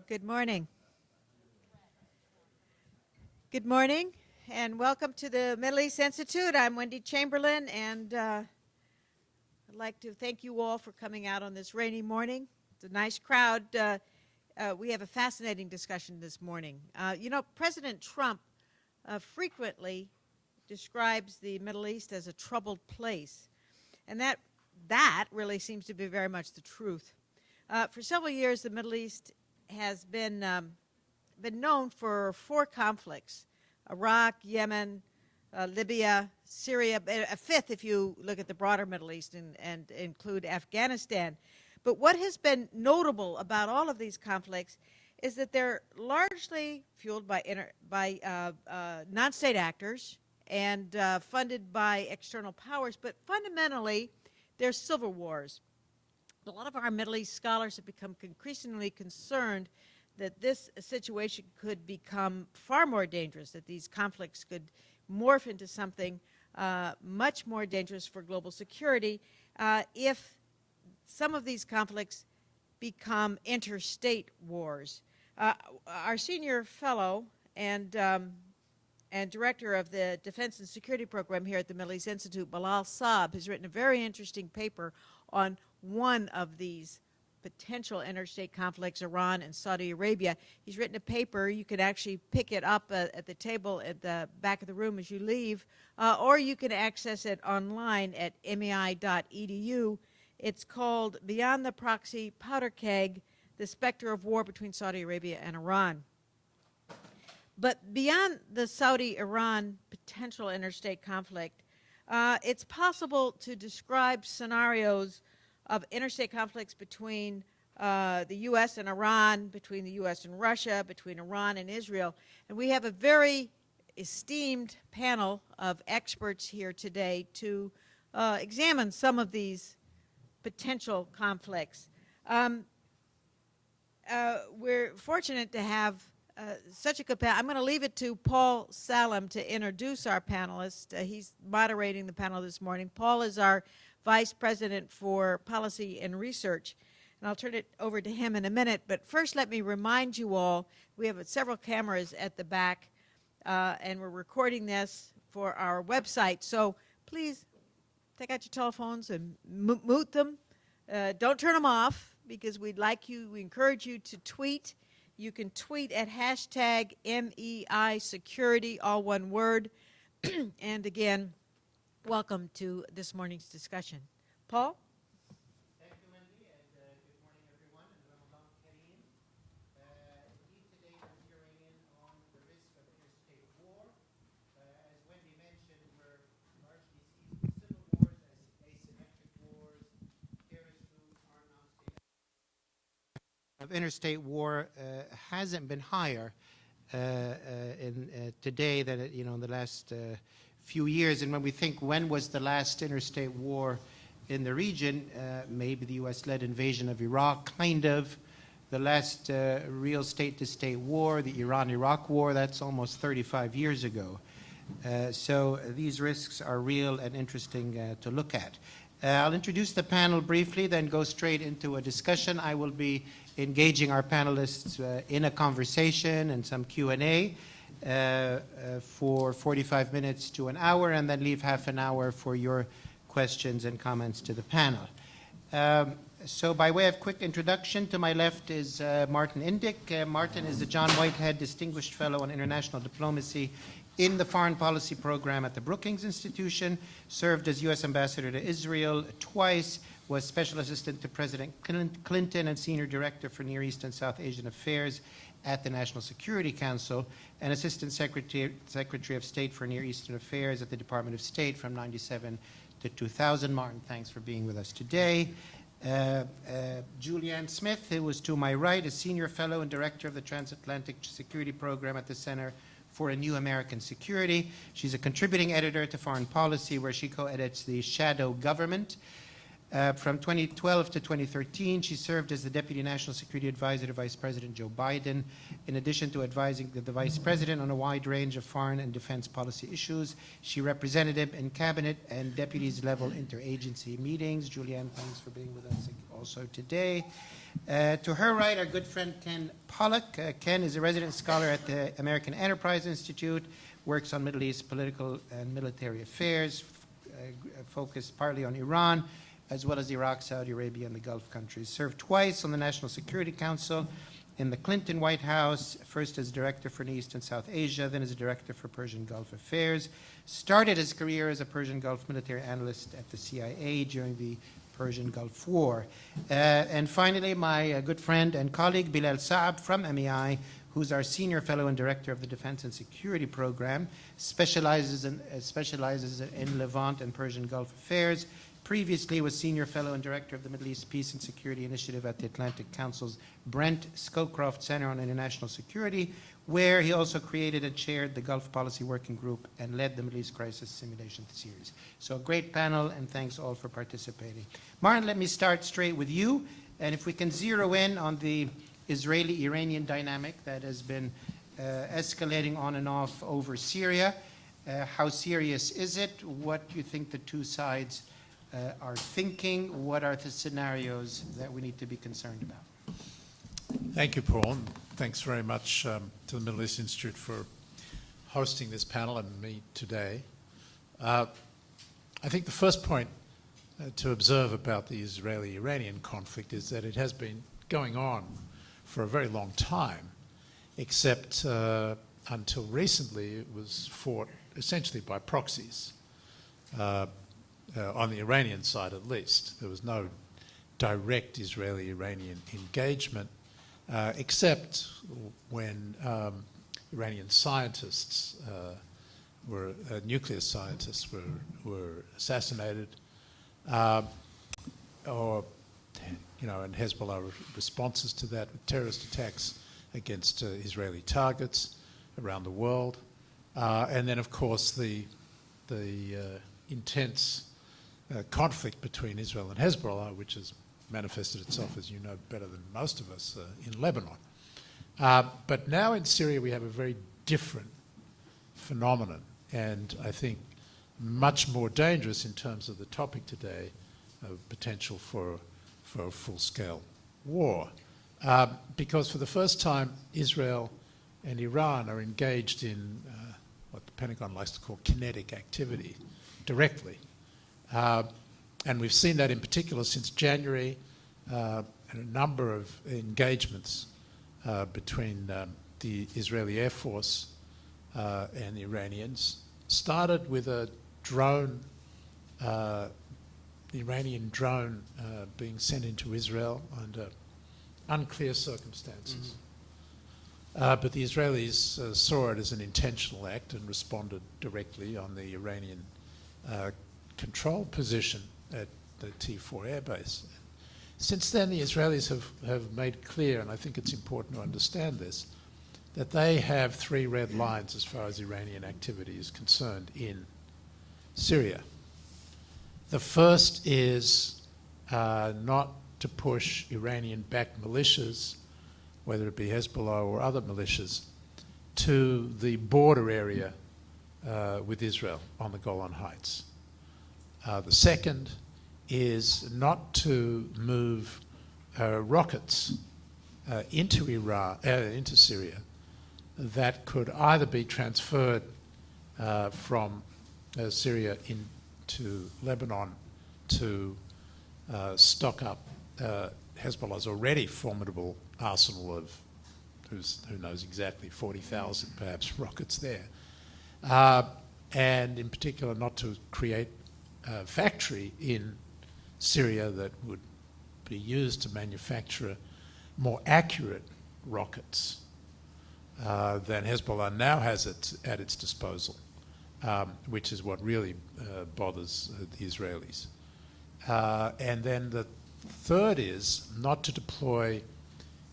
Good morning. Good morning, and welcome to the Middle East Institute. I'm Wendy Chamberlain, and I'd like to thank you all for coming out on this rainy morning. It's a nice crowd. We have a fascinating discussion this morning. President Trump frequently describes the Middle East as a troubled place, and that really seems to be very much the truth. For several years, the Middle East has been known for 4 conflicts: Iraq, Yemen, Libya, Syria, a 5th if you look at the broader Middle East and include Afghanistan. But what has been notable about all of these conflicts is that they're largely fueled by non-state actors and funded by external powers, but fundamentally they're civil wars. A lot of our Middle East scholars have become increasingly concerned that this situation could become far more dangerous, that these conflicts could morph into something much more dangerous for global security if some of these conflicts become interstate wars. Our senior fellow and director of the Defense and Security Program here at the Middle East Institute, Bilal Saab, has written a very interesting paper on one of these potential interstate conflicts, Iran and Saudi Arabia. He's written a paper. You can actually pick it up at the table at the back of the room as you leave, or you can access it online at mei.edu. It's called Beyond the Proxy Powder Keg, the Specter of War Between Saudi Arabia and Iran. But beyond the Saudi-Iran potential interstate conflict, it's possible to describe scenarios of interstate conflicts between the U.S. and Iran, between the U.S. and Russia, between Iran and Israel. And we have a very esteemed panel of experts here today to examine some of these potential conflicts. We're fortunate to have such a good panel. I'm going to leave it to Paul Salem to introduce our panelists. He's moderating the panel this morning. Paul is our Vice President for Policy and Research, and I'll turn it over to him in a minute. But first, let me remind you all, we have several cameras at the back, and we're recording this for our website. So please take out your telephones and mute them. Don't turn them off, because we encourage you to tweet. You can tweet at hashtag MEI Security, all one word. And again, welcome to this morning's discussion. Paul? Thank you, Wendy, and good morning, everyone, and Ramadan Kareem. Indeed, today we're zeroing in on the risk of interstate war. As Wendy mentioned, we're largely seeing civil wars as asymmetric wars, terrorist groups are non-state. Of interstate war hasn't been higher today than in the last few years. And when we think when was the last interstate war in the region, maybe the U.S.-led invasion of Iraq, kind of. The last real state-to-state war, the Iran-Iraq war, that's almost 35 years ago. So these risks are real and interesting to look at. I'll introduce the panel briefly, then go straight into a discussion. I will be engaging our panelists in a conversation and some Q&A for 45 minutes to an hour, and then leave half an hour for your questions and comments to the panel. So by way of quick introduction, to my left is Martin Indyk. Martin is the John Whitehead Distinguished Fellow on International Diplomacy in the Foreign Policy Program at the Brookings Institution, served as U.S. Ambassador to Israel twice, was Special Assistant to President Clinton and Senior Director for Near East and South Asian Affairs at the National Security Council, and Assistant Secretary of State for Near Eastern Affairs at the Department of State from 1997 to 2000. Martin, thanks for being with us today. Julianne Smith, who was to my right, is Senior Fellow and Director of the Transatlantic Security Program at the Center for a New American Security. She's a contributing editor to Foreign Policy, where she co-edits the Shadow Government. From 2012 to 2013, she served as the Deputy National Security Advisor to Vice President Joe Biden. In addition to advising the Vice President on a wide range of foreign and defense policy issues, she represented him in cabinet and deputies level interagency meetings. Julianne, thanks for being with us also today. To her right, our good friend Ken Pollack. Ken is a resident scholar at the American Enterprise Institute, works on Middle East political and military affairs, focused partly on Iran, as well as Iraq, Saudi Arabia, and the Gulf countries. Served twice on the National Security Council in the Clinton White House, first as Director for Near East and South Asia, then as a Director for Persian Gulf Affairs. Started his career as a Persian Gulf military analyst at the CIA during the Persian Gulf War. And finally, my good friend and colleague, Bilal Saab from MEI, who's our Senior Fellow and Director of the Defense and Security Program, specializes in Levant and Persian Gulf Affairs. Previously was Senior Fellow and Director of the Middle East Peace and Security Initiative at the Atlantic Council's Brent Scowcroft Center on International Security, where he also created and chaired the Gulf Policy Working Group and led the Middle East Crisis Simulation Series. So a great panel, and thanks all for participating. Martin, let me start straight with you, and if we can zero in on the Israeli-Iranian dynamic that has been escalating on and off over Syria. How serious is it? What do you think the two sides are thinking? What are the scenarios that we need to be concerned about? Thank you, Paul. And thanks very much to the Middle East Institute for hosting this panel and me today. I think the first point to observe about the Israeli-Iranian conflict is that it has been going on for a very long time, except until recently it was fought essentially by proxies. On the Iranian side at least. There was no direct Israeli-Iranian engagement, except when Iranian scientists nuclear scientists were assassinated, and Hezbollah responses to that with terrorist attacks against Israeli targets around the world. And then, of course, the intense conflict between Israel and Hezbollah, which has manifested itself, as you know better than most of us, in Lebanon. But now in Syria we have a very different phenomenon, and I think much more dangerous in terms of the topic today, of potential for a full-scale war. Because for the first time, Israel and Iran are engaged in what the Pentagon likes to call kinetic activity directly. And we've seen that in particular since January, and a number of engagements between the Israeli Air Force and the Iranians. Started with a drone, the Iranian drone being sent into Israel under unclear circumstances. But the Israelis saw it as an intentional act and responded directly on the Iranian control position at the T4 airbase. Since then, the Israelis have made clear, and I think it's important to understand this, that they have three red lines as far as Iranian activity is concerned in Syria. The first is not to push Iranian-backed militias, whether it be Hezbollah or other militias, to the border area with Israel on the Golan Heights. The second is not to move rockets into Syria that could either be transferred from Syria into Lebanon to stock up Hezbollah's already formidable arsenal of, who knows exactly, 40,000 perhaps rockets there. And in particular not to create a factory in Syria that would be used to manufacture more accurate rockets than Hezbollah now has at its disposal, which is what really bothers the Israelis. And then the third is not to deploy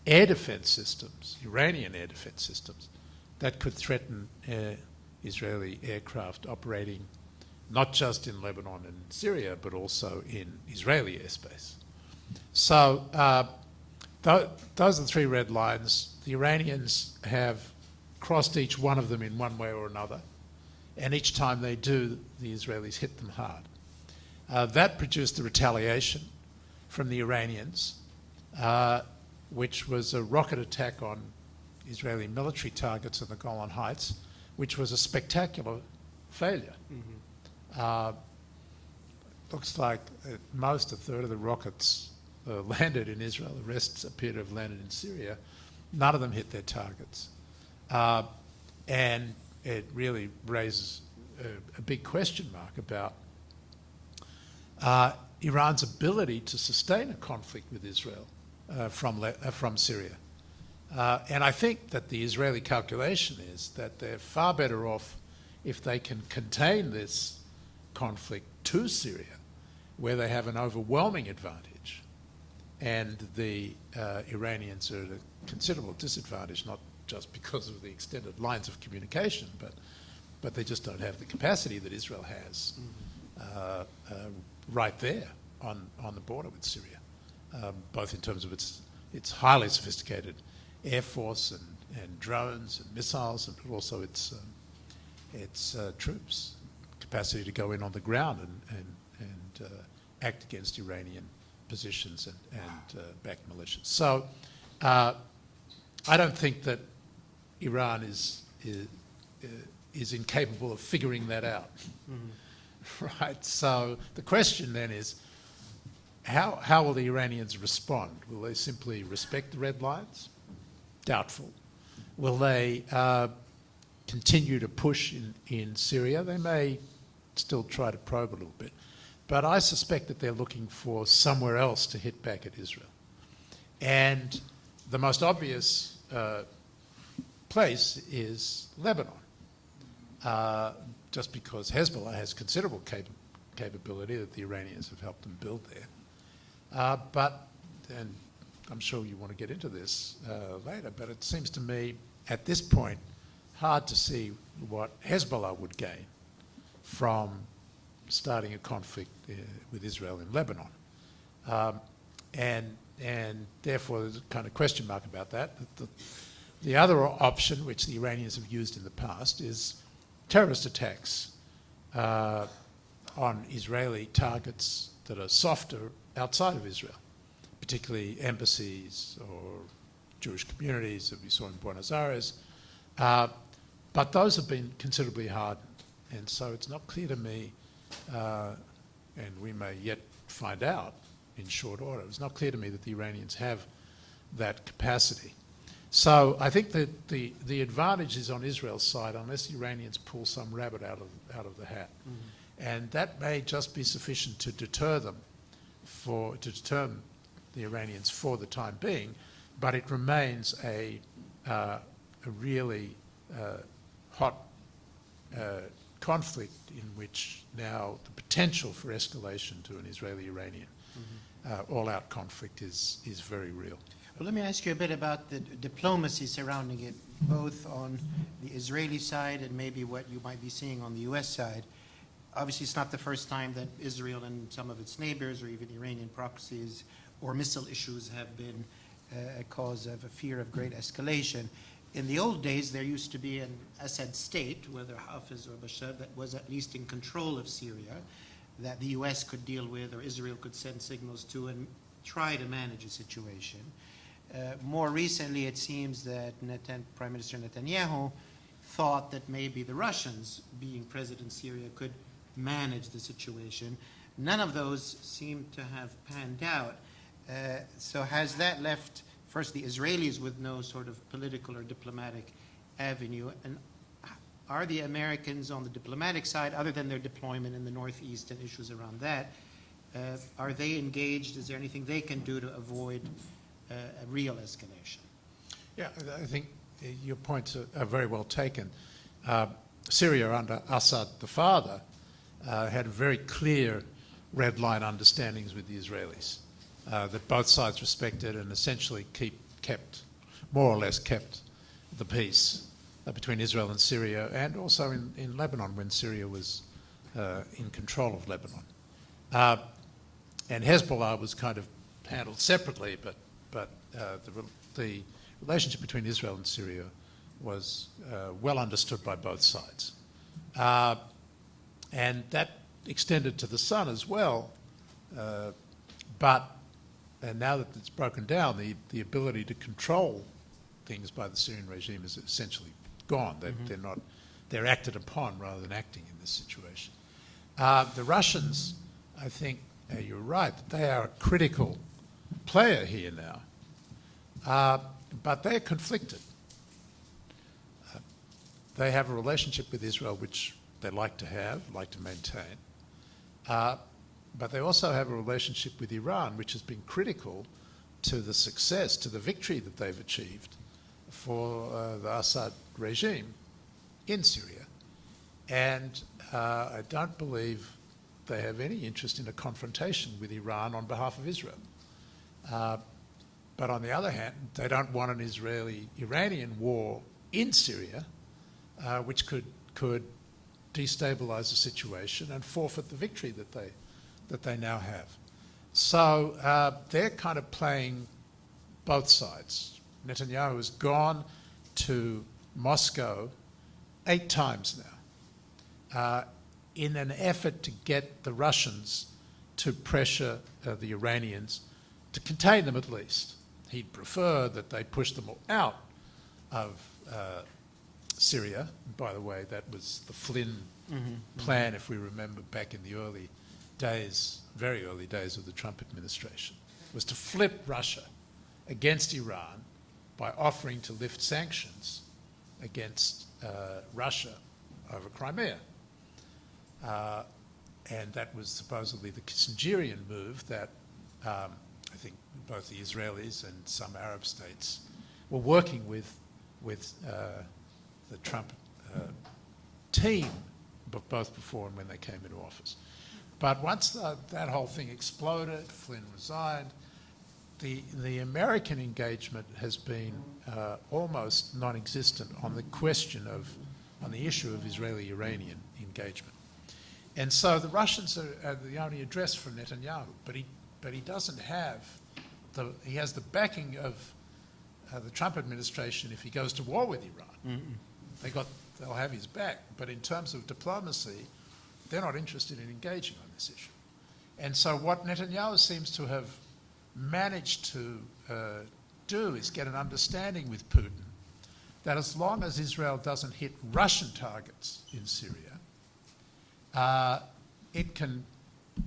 air defense systems, Iranian air defense systems, that could threaten Israeli aircraft operating not just in Lebanon and Syria, but also in Israeli airspace. So those are the three red lines. The Iranians have crossed each one of them in one way or another, and each time they do, the Israelis hit them hard. That produced the retaliation from the Iranians, which was a rocket attack on Israeli military targets in the Golan Heights, which was a spectacular failure. Looks like at most a third of the rockets landed in Israel. The rest appear to have landed in Syria. None of them hit their targets. And it really raises a big question mark about Iran's ability to sustain a conflict with Israel from Syria. And I think that the Israeli calculation is that they're far better off if they can contain this conflict to Syria, where they have an overwhelming advantage, and the Iranians are at a considerable disadvantage, not just because of the extended lines of communication, but they just don't have the capacity that Israel has right there on the border with Syria, both in terms of its highly sophisticated air force and drones and missiles, but also its troops, capacity to go in on the ground and act against Iranian positions and back militias. So I don't think that Iran is incapable of figuring that out. Right. So the question then is, how will the Iranians respond? Will they simply respect the red lines? Doubtful. Will they continue to push in Syria? They may still try to probe a little bit. But I suspect that they're looking for somewhere else to hit back at Israel. And the most obvious place is Lebanon, just because Hezbollah has considerable capability that the Iranians have helped them build there. And I'm sure you want to get into this later, but it seems to me at this point hard to see what Hezbollah would gain from starting a conflict with Israel in Lebanon. And therefore there's a kind of question mark about that. The other option, which the Iranians have used in the past, is terrorist attacks on Israeli targets that are softer outside of Israel, particularly embassies or Jewish communities that we saw in Buenos Aires. But those have been considerably hardened. And so it's not clear to me, and we may yet find out in short order, it's not clear to me that the Iranians have that capacity. So I think that the advantage is on Israel's side unless the Iranians pull some rabbit out of the hat. And that may just be sufficient to deter them, to deter the Iranians for the time being, but it remains a really hot conflict in which now the potential for escalation to an Israeli-Iranian all-out conflict is very real. Well, let me ask you a bit about the diplomacy surrounding it, both on the Israeli side and maybe what you might be seeing on the U.S. side. Obviously, it's not the first time that Israel and some of its neighbors or even Iranian proxies or missile issues have been a cause of a fear of great escalation. In the old days, there used to be an Assad state, whether Hafiz or Bashar, that was at least in control of Syria, that the U.S. could deal with or Israel could send signals to and try to manage a situation. More recently, it seems that Prime Minister Netanyahu thought that maybe the Russians, being present in Syria, could manage the situation. None of those seem to have panned out. So has that left, first, the Israelis with no sort of political or diplomatic avenue? And are the Americans on the diplomatic side, other than their deployment in the Northeast and issues around that, are they engaged? Is there anything they can do to avoid a real escalation? Yeah, I think your points are very well taken. Syria under Assad the father had very clear red line understandings with the Israelis that both sides respected and essentially more or less kept the peace between Israel and Syria, and also in Lebanon when Syria was in control of Lebanon. And Hezbollah was kind of handled separately, but the relationship between Israel and Syria was well understood by both sides. And that extended to the sun as well, and now that it's broken down, the ability to control things by the Syrian regime is essentially gone. They're acted upon rather than acting in this situation. The Russians, I think you're right, that they are a critical player here now, but they're conflicted. They have a relationship with Israel which they like to maintain, but they also have a relationship with Iran which has been critical to the success, to the victory that they've achieved for the Assad regime in Syria. And I don't believe they have any interest in a confrontation with Iran on behalf of Israel. But on the other hand, they don't want an Israeli-Iranian war in Syria, which could destabilize the situation and forfeit the victory that they now have. So they're kind of playing both sides. Netanyahu has gone to Moscow 8 times now in an effort to get the Russians to pressure the Iranians to contain them at least. He'd prefer that they push them out of Syria. By the way, that was the Flynn plan, if we remember back in the early days, very early days of the Trump administration, was to flip Russia against Iran by offering to lift sanctions against Russia over Crimea. And that was supposedly the Kissingerian move that I think both the Israelis and some Arab states were working with the Trump team, but both before and when they came into office. But once that whole thing exploded, Flynn resigned, the American engagement has been almost non-existent on the on the issue of Israeli-Iranian engagement. And so the Russians are the only address from Netanyahu, but he doesn't have he has the backing of the Trump administration if he goes to war with Iran. They'll have his back, but in terms of diplomacy, they're not interested in engaging on this issue. And so what Netanyahu seems to have managed to do is get an understanding with Putin that as long as Israel doesn't hit Russian targets in Syria, it can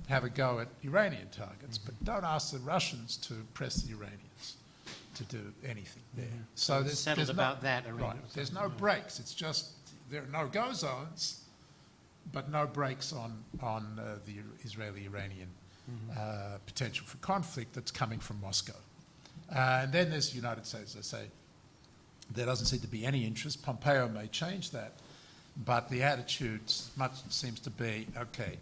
have a go at Iranian targets, but don't ask the Russians to press the Iranians to do anything there. So it's settled about that arena. Right, there's no breaks. It's just there are no-go zones, but no breaks on the Israeli-Iranian potential for conflict that's coming from Moscow. And then there's the United States, as I say. There doesn't seem to be any interest. Pompeo may change that, but the attitude seems to be, okay,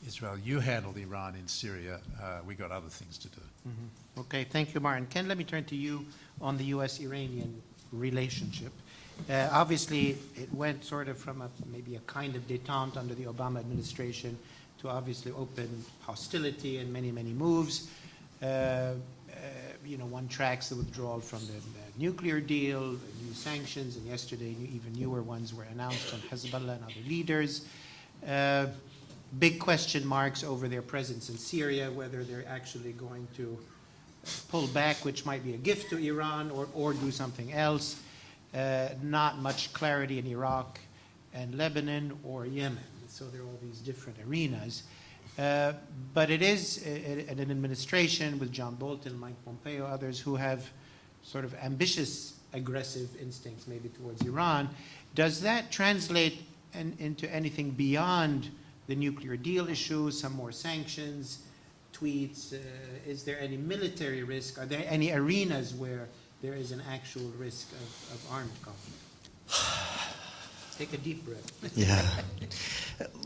Israel, you handled Iran in Syria. We got other things to do. Okay, thank you, Martin. Ken, let me turn to you on the U.S.-Iranian relationship. Obviously, it went sort of from maybe a kind of détente under the Obama administration to obviously open hostility and many, many moves. One tracks the withdrawal from the nuclear deal, new sanctions, and yesterday even newer ones were announced on Hezbollah and other leaders. Big question marks over their presence in Syria, whether they're actually going to pull back, which might be a gift to Iran, or do something else. Not much clarity in Iraq and Lebanon or Yemen. So there are all these different arenas. But it is an administration with John Bolton, Mike Pompeo, others who have sort of ambitious, aggressive instincts maybe towards Iran. Does that translate into anything beyond the nuclear deal issue, some more sanctions, tweets? Is there any military risk? Are there any arenas where there is an actual risk of armed conflict? Take a deep breath. Yeah.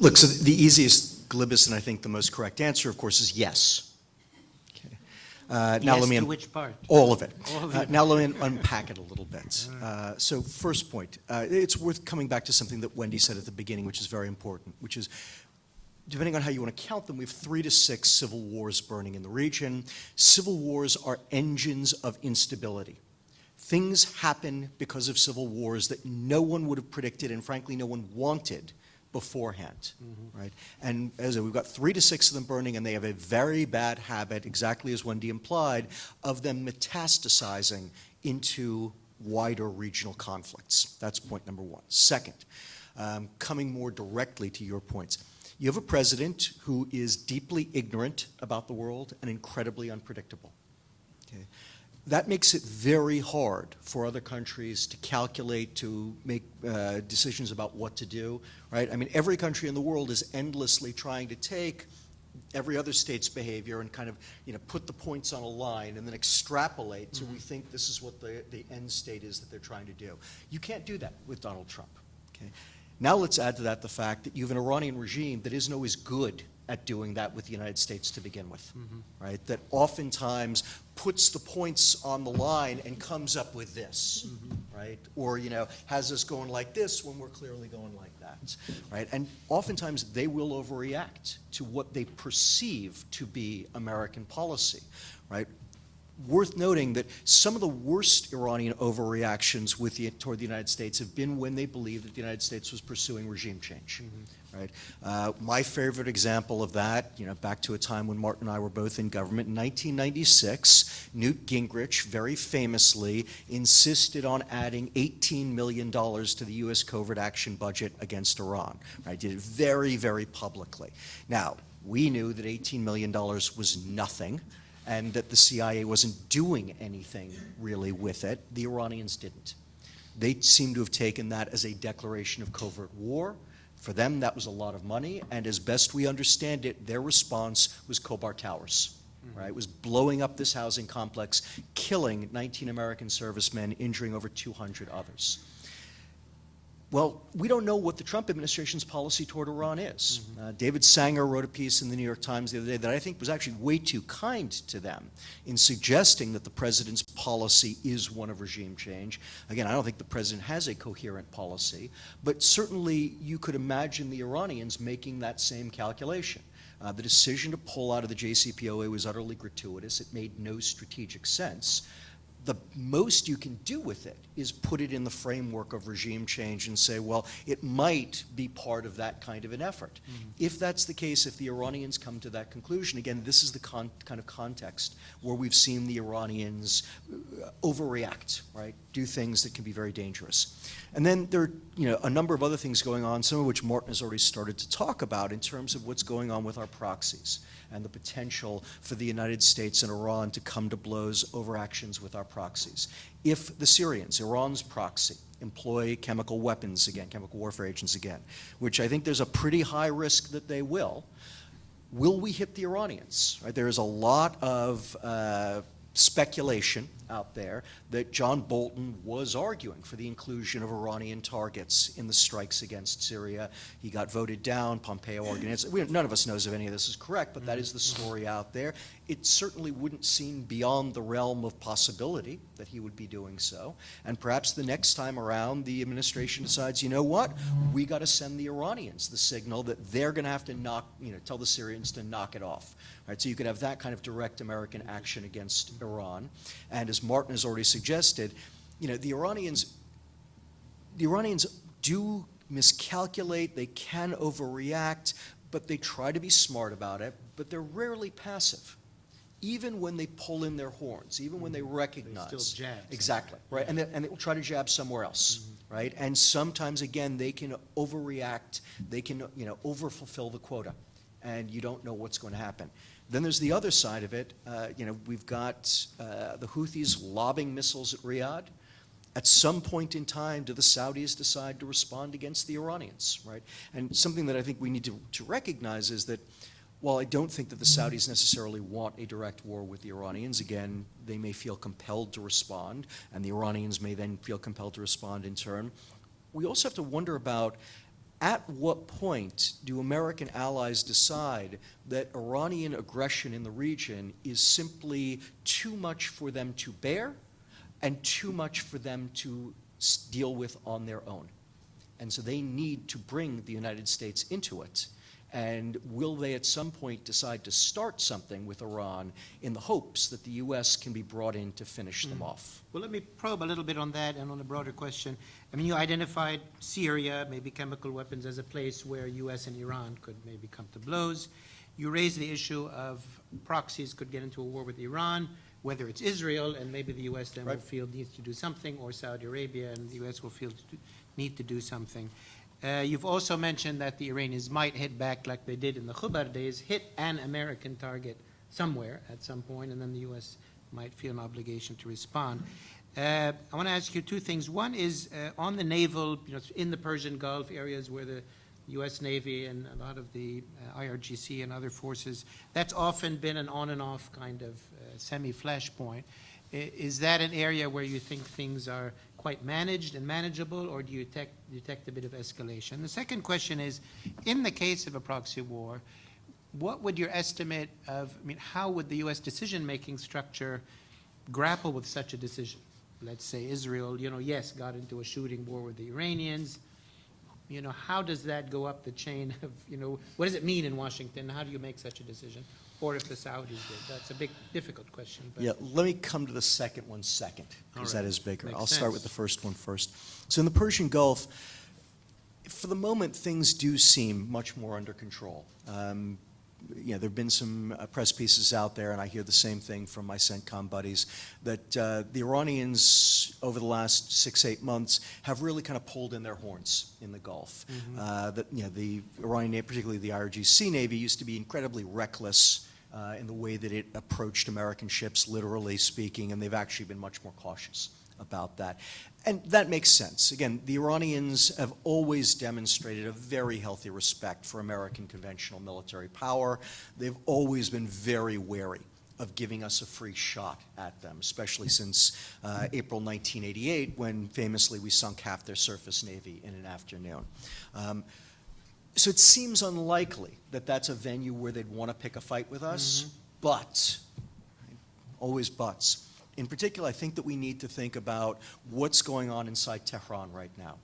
Look, so the easiest, glibest, and I think the most correct answer, of course, is yes. Okay. Now Yes, let me to which part? all of it. All of it. Now let me unpack it a little bit. So first point, it's worth coming back to something that Wendy said at the beginning, which is very important, which is depending on how you want to count them, we have 3 to 6 civil wars burning in the region. Civil wars are engines of instability. Things happen because of civil wars that no one would have predicted and frankly no one wanted beforehand, right? And as I said, we've got 3 to 6 of them burning, and they have a very bad habit, exactly as Wendy implied, of them metastasizing into wider regional conflicts. That's point number 1. Second, coming more directly to your points, you have a president who is deeply ignorant about the world and incredibly unpredictable. Okay? That makes it very hard for other countries to calculate, to make decisions about what to do, right? I mean, every country in the world is endlessly trying to take every other state's behavior and kind of, put the points on a line and then extrapolate so we think this is what the end state is that they're trying to do. You can't do that with Donald Trump, okay? Now let's add to that the fact that you have an Iranian regime that isn't always good at doing that with the United States to begin with, right? That oftentimes puts the points on the line and comes up with this, right? Or, has us going like this when we're clearly going like that, right? And oftentimes they will overreact to what they perceive to be American policy, right? Worth noting that some of the worst Iranian overreactions toward the United States have been when they believed that the United States was pursuing regime change. Right? My favorite example of that, back to a time when Martin and I were both in government, in 1996, Newt Gingrich very famously insisted on adding $18 million to the U.S. covert action budget against Iran. Right? Did it very, very publicly. Now, we knew that $18 million was nothing, and that the CIA wasn't doing anything really with it. The Iranians didn't. They seem to have taken that as a declaration of covert war. For them, that was a lot of money, and as best we understand it, their response was Khobar Towers, right? It was blowing up this housing complex, killing 19 American servicemen, injuring over 200 others. Well, we don't know what the Trump administration's policy toward Iran is. David Sanger wrote a piece in the New York Times the other day that I think was actually way too kind to them in suggesting that the president's policy is one of regime change. Again, I don't think the president has a coherent policy, but certainly you could imagine the Iranians making that same calculation. The decision to pull out of the JCPOA was utterly gratuitous. It made no strategic sense. The most you can do with it is put it in the framework of regime change and say, well, it might be part of that kind of an effort. If that's the case, if the Iranians come to that conclusion, again, this is the kind of context where we've seen the Iranians overreact, right? Do things that can be very dangerous. And then there are a number of other things going on, some of which Martin has already started to talk about in terms of what's going on with our proxies and the potential for the United States and Iran to come to blows over actions with our proxies. If the Syrians, Iran's proxy, employ chemical weapons again, chemical warfare agents again, which I think there's a pretty high risk that they will we hit the Iranians? Right? There is a lot of speculation out there that John Bolton was arguing for the inclusion of Iranian targets in the strikes against Syria. He got voted down. Pompeo organized. None of us knows if any of this is correct, but that is the story out there. It certainly wouldn't seem beyond the realm of possibility that he would be doing so. And perhaps the next time around, the administration decides, you know what? We got to send the Iranians the signal that they're going to have to tell the Syrians to knock it off. Right? So you could have that kind of direct American action against Iran. And as Martin has already suggested, the Iranians do miscalculate, they can overreact, but they try to be smart about it, but they're rarely passive. Even when they pull in their horns, even when they recognize. They still jab. Exactly, right? And they will try to jab somewhere else, right? And sometimes, again, they can overreact, they can, overfulfill the quota, and you don't know what's going to happen. Then there's the other side of it. We've got the Houthis lobbing missiles at Riyadh. At some point in time, do the Saudis decide to respond against the Iranians, right? And something that I think we need to recognize is that while I don't think that the Saudis necessarily want a direct war with the Iranians, again, they may feel compelled to respond, and the Iranians may then feel compelled to respond in turn. We also have to wonder about at what point do American allies decide that Iranian aggression in the region is simply too much for them to bear and too much for them to deal with on their own? And so they need to bring the United States into it. And will they at some point decide to start something with Iran in the hopes that the U.S. can be brought in to finish them off? Well, let me probe a little bit on that and on a broader question. I mean, you identified Syria, maybe chemical weapons, as a place where U.S. and Iran could maybe come to blows. You raised the issue of proxies could get into a war with Iran, whether it's Israel, and maybe the U.S. then will feel needs to do something, or Saudi Arabia, and the U.S. will feel need to do something. You've also mentioned that the Iranians might hit back like they did in the Khubar days, hit an American target somewhere at some point, and then the U.S. might feel an obligation to respond. I want to ask you two things. One is on the naval, in the Persian Gulf areas where the U.S. Navy and a lot of the IRGC and other forces, that's often been an on and off kind of semi-flashpoint. Is that an area where you think things are quite managed and manageable, or do you detect a bit of escalation? The second question is, in the case of a proxy war, what would your estimate of, I mean, how would the U.S. decision-making structure grapple with such a decision? Let's say Israel, yes, got into a shooting war with the Iranians. How does that go up the chain of, what does it mean in Washington? How do you make such a decision? Or if the Saudis did? That's a big, difficult question. But. Yeah, let me come to the second one second, because that is bigger. Makes I'll sense. start with the first one first. So in the Persian Gulf, for the moment, things do seem much more under control. There have been some press pieces out there, and I hear the same thing from my CENTCOM buddies, that the Iranians, over the last 6-8 months, have really kind of pulled in their horns in the Gulf. The Iranian, particularly the IRGC Navy, used to be incredibly reckless in the way that it approached American ships, literally speaking, and they've actually been much more cautious about that. And that makes sense. Again, the Iranians have always demonstrated a very healthy respect for American conventional military power. They've always been very wary of giving us a free shot at them, especially since April 1988, when famously we sunk half their surface navy in an afternoon. So it seems unlikely that that's a venue where they'd want to pick a fight with us, but, always buts. In particular, I think that we need to think about what's going on inside Tehran right now.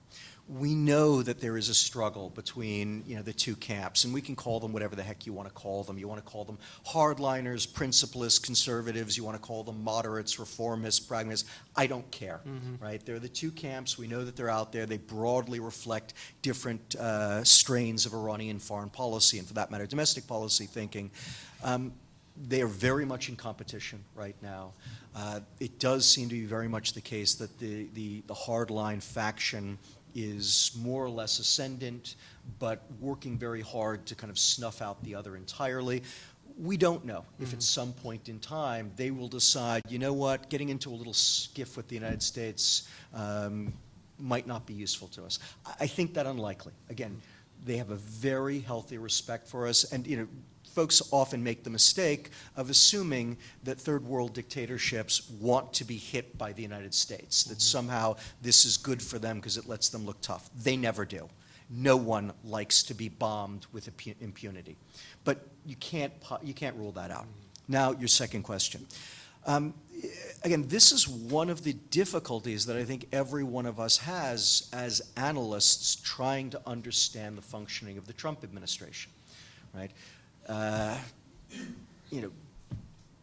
We know that there is a struggle between the two camps, and we can call them whatever the heck you want to call them. You want to call them hardliners, principalists, conservatives. You want to call them moderates, reformists, pragmatists. I don't care, right? They're the two camps. We know that they're out there. They broadly reflect different strains of Iranian foreign policy, and for that matter, domestic policy thinking. They are very much in competition right now. It does seem to be very much the case that the hardline faction is more or less ascendant, but working very hard to kind of snuff out the other entirely. We don't know if at some point in time they will decide, you know what, getting into a little skiff with the United States might not be useful to us. I think that unlikely. Again, they have a very healthy respect for us, and folks often make the mistake of assuming that third world dictatorships want to be hit by the United States, that somehow this is good for them because it lets them look tough. They never do. No one likes to be bombed with impunity. But you can't rule that out. Now, your second question. Again, this is one of the difficulties that I think every one of us has as analysts trying to understand the functioning of the Trump administration, right?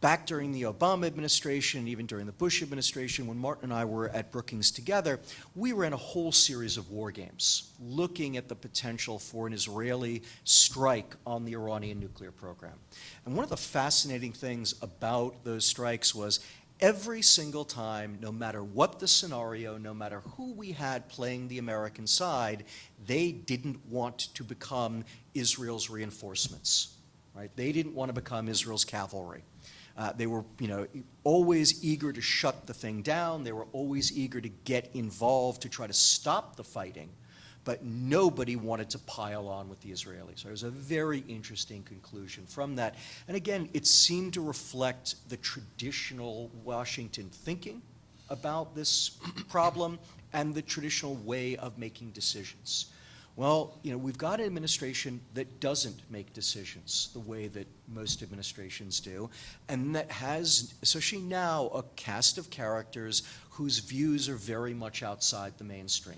Back during the Obama administration, even during the Bush administration, when Martin and I were at Brookings together, we ran a whole series of war games looking at the potential for an Israeli strike on the Iranian nuclear program. And one of the fascinating things about those strikes was every single time, no matter what the scenario, no matter who we had playing the American side, they didn't want to become Israel's reinforcements. Right? They didn't want to become Israel's cavalry. They were, always eager to shut the thing down. They were always eager to get involved to try to stop the fighting, but nobody wanted to pile on with the Israelis. There was a very interesting conclusion from that. And again, it seemed to reflect the traditional Washington thinking about this problem and the traditional way of making decisions. Well, we've got an administration that doesn't make decisions the way that most administrations do, and that has, especially now, a cast of characters whose views are very much outside the mainstream.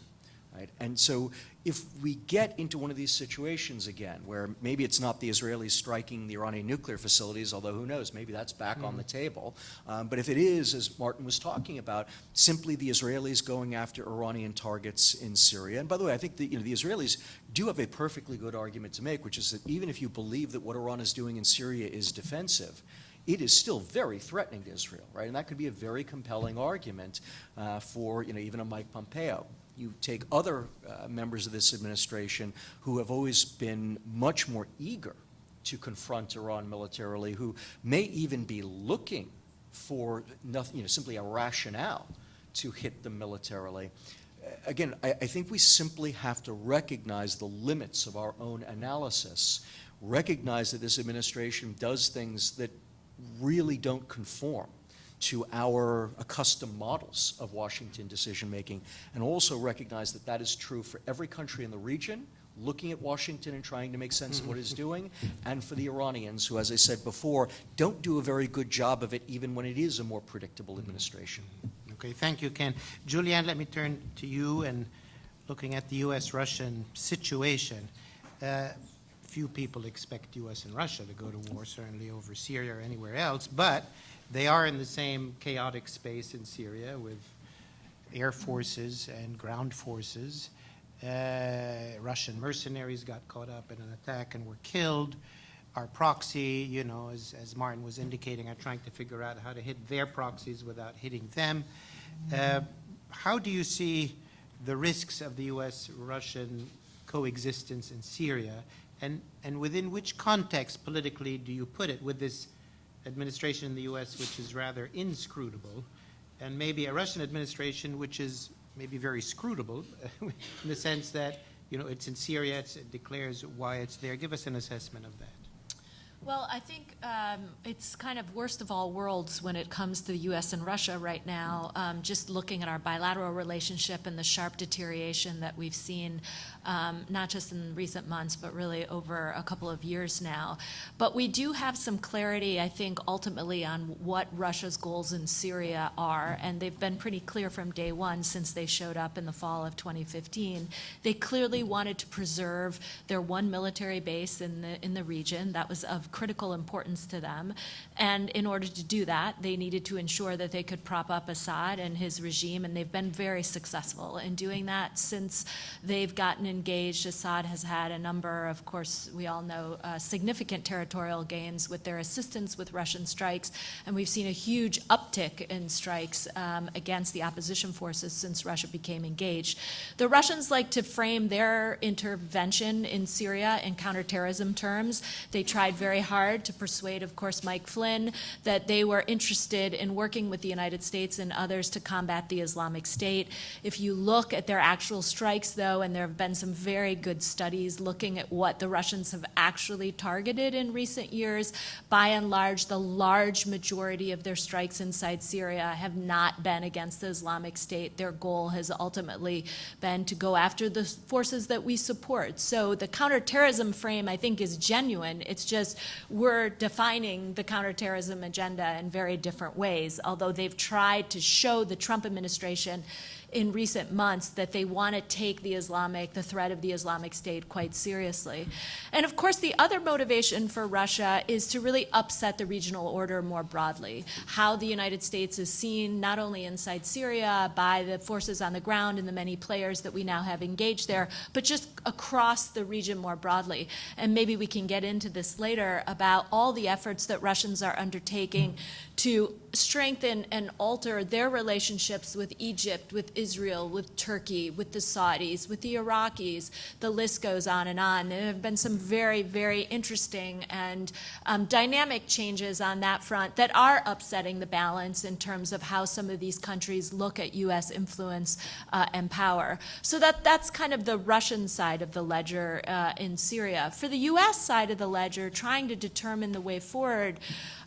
right? And so if we get into one of these situations again, where maybe it's not the Israelis striking the Iranian nuclear facilities, although who knows, maybe that's back on the table. But if it is, as Martin was talking about, simply the Israelis going after Iranian targets in Syria. And by the way, I think the Israelis do have a perfectly good argument to make, which is that even if you believe that what Iran is doing in Syria is defensive, it is still very threatening to Israel, right? And that could be a very compelling argument for even a Mike Pompeo. You take other members of this administration who have always been much more eager to confront Iran militarily, who may even be looking for nothing, simply a rationale to hit them militarily. Again, I think we simply have to recognize the limits of our own analysis, recognize that this administration does things that really don't conform to our accustomed models of Washington decision-making, and also recognize that that is true for every country in the region, looking at Washington and trying to make sense of what it's doing, and for the Iranians, who, as I said before, don't do a very good job of it even when it is a more predictable administration. Okay, thank you, Ken. Julianne, let me turn to you, and looking at the U.S.-Russian situation. Few people expect U.S. and Russia to go to war, certainly over Syria or anywhere else, but they are in the same chaotic space in Syria with air forces and ground forces. Russian mercenaries got caught up in an attack and were killed. Our proxy, as Martin was indicating, are trying to figure out how to hit their proxies without hitting them. How do you see the risks of the U.S.-Russian coexistence in Syria? And within which context politically do you put it with this administration in the U.S. which is rather inscrutable, and maybe a Russian administration which is maybe very scrutable in the sense that, it's in Syria, it declares why it's there. Give us an assessment of that. Well, I think it's kind of worst of all worlds when it comes to the U.S. and Russia right now, just looking at our bilateral relationship and the sharp deterioration that we've seen, not just in recent months, but really over a couple of years now. But we do have some clarity, I think, ultimately on what Russia's goals in Syria are, and they've been pretty clear from day one since they showed up in the fall of 2015. They clearly wanted to preserve their one military base in the region. That was of critical importance to them. And in order to do that, they needed to ensure that they could prop up Assad and his regime, and they've been very successful in doing that since they've gotten engaged. Assad has had a number, of course, we all know, significant territorial gains with their assistance with Russian strikes, and we've seen a huge uptick in strikes against the opposition forces since Russia became engaged. The Russians like to frame their intervention in Syria in counterterrorism terms. They tried very hard to persuade, of course, Mike Flynn that they were interested in working with the United States and others to combat the Islamic State. If you look at their actual strikes, though, and there have been some very good studies looking at what the Russians have actually targeted in recent years, by and large, the large majority of their strikes inside Syria have not been against the Islamic State. Their goal has ultimately been to go after the forces that we support. So the counterterrorism frame, I think, is genuine. It's just we're defining the counterterrorism agenda in very different ways, although they've tried to show the Trump administration in recent months that they want to take the threat of the Islamic State quite seriously. And of course, the other motivation for Russia is to really upset the regional order more broadly. How the United States is seen not only inside Syria by the forces on the ground and the many players that we now have engaged there, but just across the region more broadly. And maybe we can get into this later about all the efforts that Russians are undertaking to strengthen and alter their relationships with Egypt, with Israel, with Turkey, with the Saudis, with the Iraqis. The list goes on and on. There have been some very, very interesting and dynamic changes on that front that are upsetting the balance in terms of how some of these countries look at U.S. influence and power. So that's kind of the Russian side of the ledger in Syria. For the U.S. side of the ledger, trying to determine the way forward,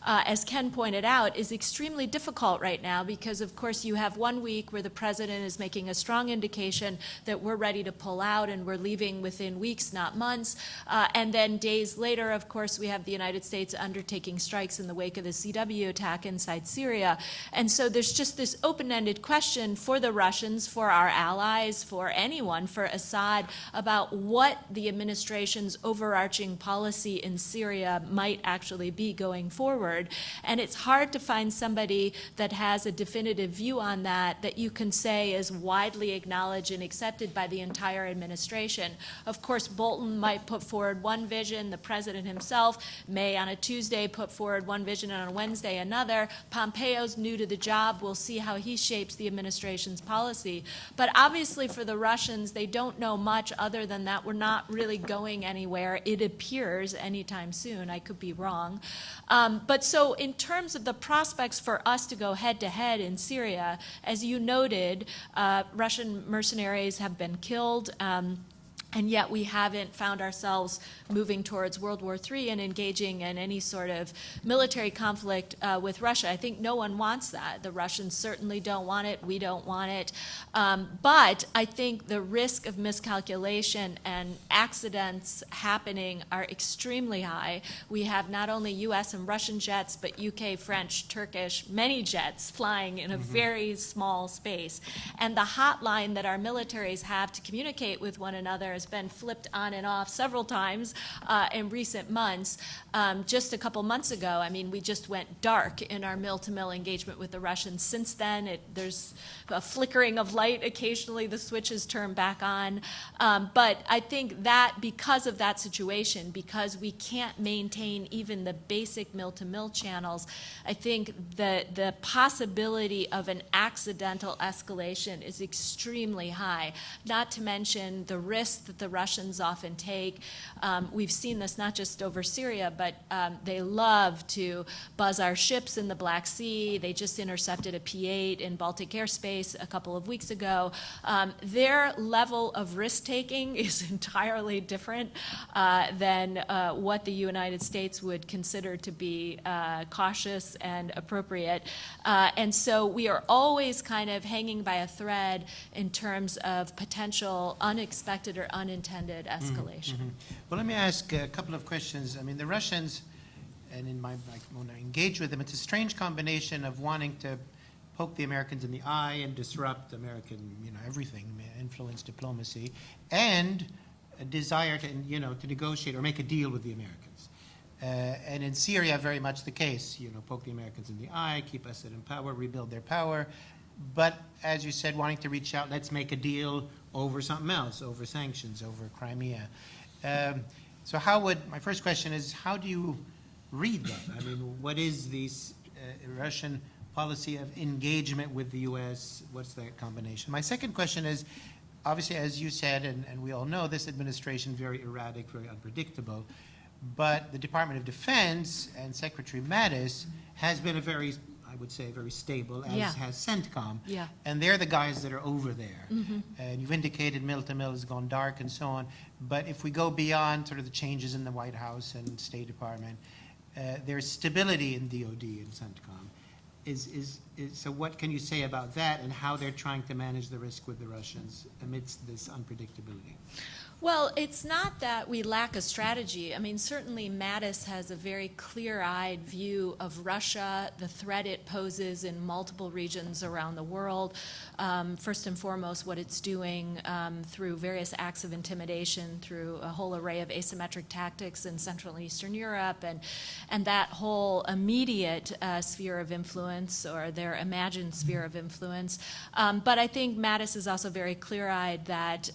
as Ken pointed out, is extremely difficult right now because, of course, you have 1 week where the president is making a strong indication that we're ready to pull out and we're leaving within weeks, not months. And then days later, of course, we have the United States undertaking strikes in the wake of the CW attack inside Syria. And so there's just this open-ended question for the Russians, for our allies, for anyone, for Assad, about what the administration's overarching policy in Syria might actually be going forward. And it's hard to find somebody that has a definitive view on that you can say is widely acknowledged and accepted by the entire administration. Of course, Bolton might put forward one vision, the president himself may on a Tuesday put forward one vision and on a Wednesday another. Pompeo's new to the job. We'll see how he shapes the administration's policy. But obviously for the Russians, they don't know much other than that we're not really going anywhere, it appears, anytime soon. I could be wrong. But so in terms of the prospects for us to go head-to-head in Syria, as you noted, Russian mercenaries have been killed. And yet we haven't found ourselves moving towards World War III and engaging in any sort of military conflict with Russia. I think no one wants that. The Russians certainly don't want it. We don't want it. But I think the risk of miscalculation and accidents happening are extremely high. We have not only U.S. and Russian jets, but UK, French, Turkish, many jets flying in a very small space. And the hotline that our militaries have to communicate with one another has been flipped on and off several times in recent months. Just a couple months ago, I mean, we just went dark in our mill-to-mill engagement with the Russians. Since then, there's a flickering of light. Occasionally, the switches turn back on. But I think that because of that situation, because we can't maintain even the basic mill-to-mill channels, I think the possibility of an accidental escalation is extremely high, not to mention the risk that the Russians often take. We've seen this not just over Syria, but they love to buzz our ships in the Black Sea. They just intercepted a P-8 in Baltic airspace a couple of weeks ago. Their level of risk-taking is entirely different than what the United States would consider to be cautious and appropriate. And so we are always kind of hanging by a thread in terms of potential unexpected or unintended escalation. Well, let me ask a couple of questions. I mean, the Russians, and when I engage with them, it's a strange combination of wanting to poke the Americans in the eye and disrupt American, everything, influence diplomacy, and a desire to, to negotiate or make a deal with the Americans. And in Syria, very much the case, poke the Americans in the eye, keep Assad in power, rebuild their power. But as you said, wanting to reach out, let's make a deal over something else, over sanctions, over Crimea. So my first question is, how do you read that? I mean, what is this Russian policy of engagement with the U.S.? What's that combination? My second question is, obviously, as you said, and we all know, this administration very erratic, very unpredictable. But the Department of Defense and Secretary Mattis has been I would say, very stable, as has CENTCOM. Yeah. And they're the guys that are over there. And you've indicated mill-to-mill has gone dark and so on. But if we go beyond sort of the changes in the White House and State Department, there's stability in DOD and CENTCOM. So what can you say about that and how they're trying to manage the risk with the Russians amidst this unpredictability? Well, it's not that we lack a strategy. I mean, certainly Mattis has a very clear-eyed view of Russia, the threat it poses in multiple regions around the world. First and foremost, what it's doing through various acts of intimidation, through a whole array of asymmetric tactics in Central and Eastern Europe, and that whole immediate sphere of influence, or their imagined sphere of influence. But I think Mattis is also very clear-eyed that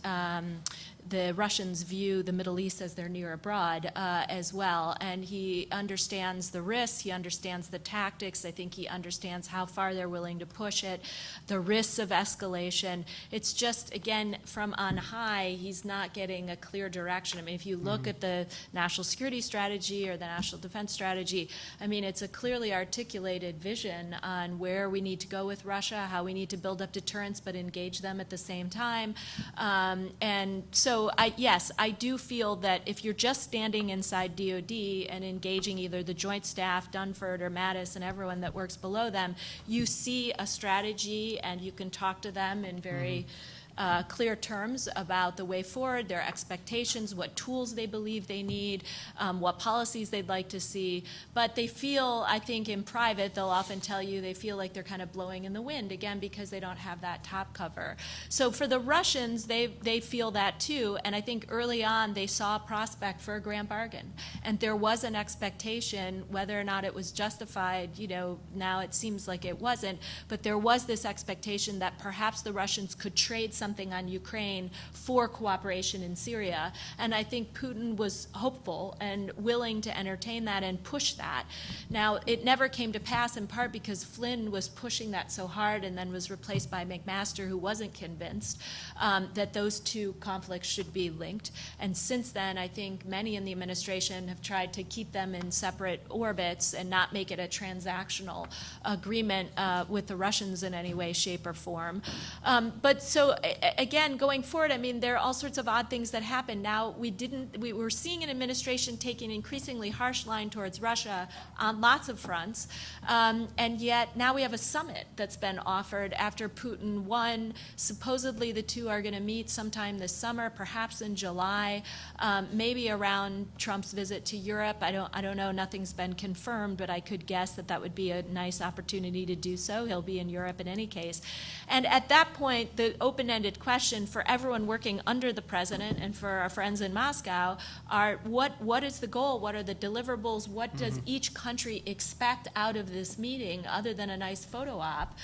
the Russians view the Middle East as their near abroad as well. And he understands the risks, he understands the tactics, I think he understands how far they're willing to push it, the risks of escalation. It's just, again, from on high, he's not getting a clear direction. I mean, if you look at the national security strategy or the national defense strategy, I mean, it's a clearly articulated vision on where we need to go with Russia, how we need to build up deterrence but engage them at the same time. And so so yes, I do feel that if you're just standing inside DOD and engaging either the Joint Staff, Dunford or Mattis and everyone that works below them, you see a strategy and you can talk to them in very clear terms about the way forward, their expectations, what tools they believe they need, what policies they'd like to see. But they feel, I think in private, they'll often tell you they feel like they're kind of blowing in the wind, again, because they don't have that top cover. So for the Russians, they feel that too. And I think early on they saw a prospect for a grand bargain. And there was an expectation, whether or not it was justified, now it seems like it wasn't, but there was this expectation that perhaps the Russians could trade something on Ukraine for cooperation in Syria. And I think Putin was hopeful and willing to entertain that and push that. Now, it never came to pass, in part because Flynn was pushing that so hard and then was replaced by McMaster, who wasn't convinced that those two conflicts should be linked. And since then, I think many in the administration have tried to keep them in separate orbits and not make it a transactional agreement with the Russians in any way, shape, or form. But so, again, going forward, I mean, there are all sorts of odd things that happen. Now, we were seeing an administration taking an increasingly harsh line towards Russia on lots of fronts, and yet now we have a summit that's been offered after Putin won. Supposedly the two are going to meet sometime this summer, perhaps in July, maybe around Trump's visit to Europe. I don't know, nothing's been confirmed, but I could guess that that would be a nice opportunity to do so. He'll be in Europe in any case. And at that point, the open-ended question for everyone working under the president and for our friends in Moscow are what is the goal? What are the deliverables? What does each country expect out of this meeting other than a nice photo op?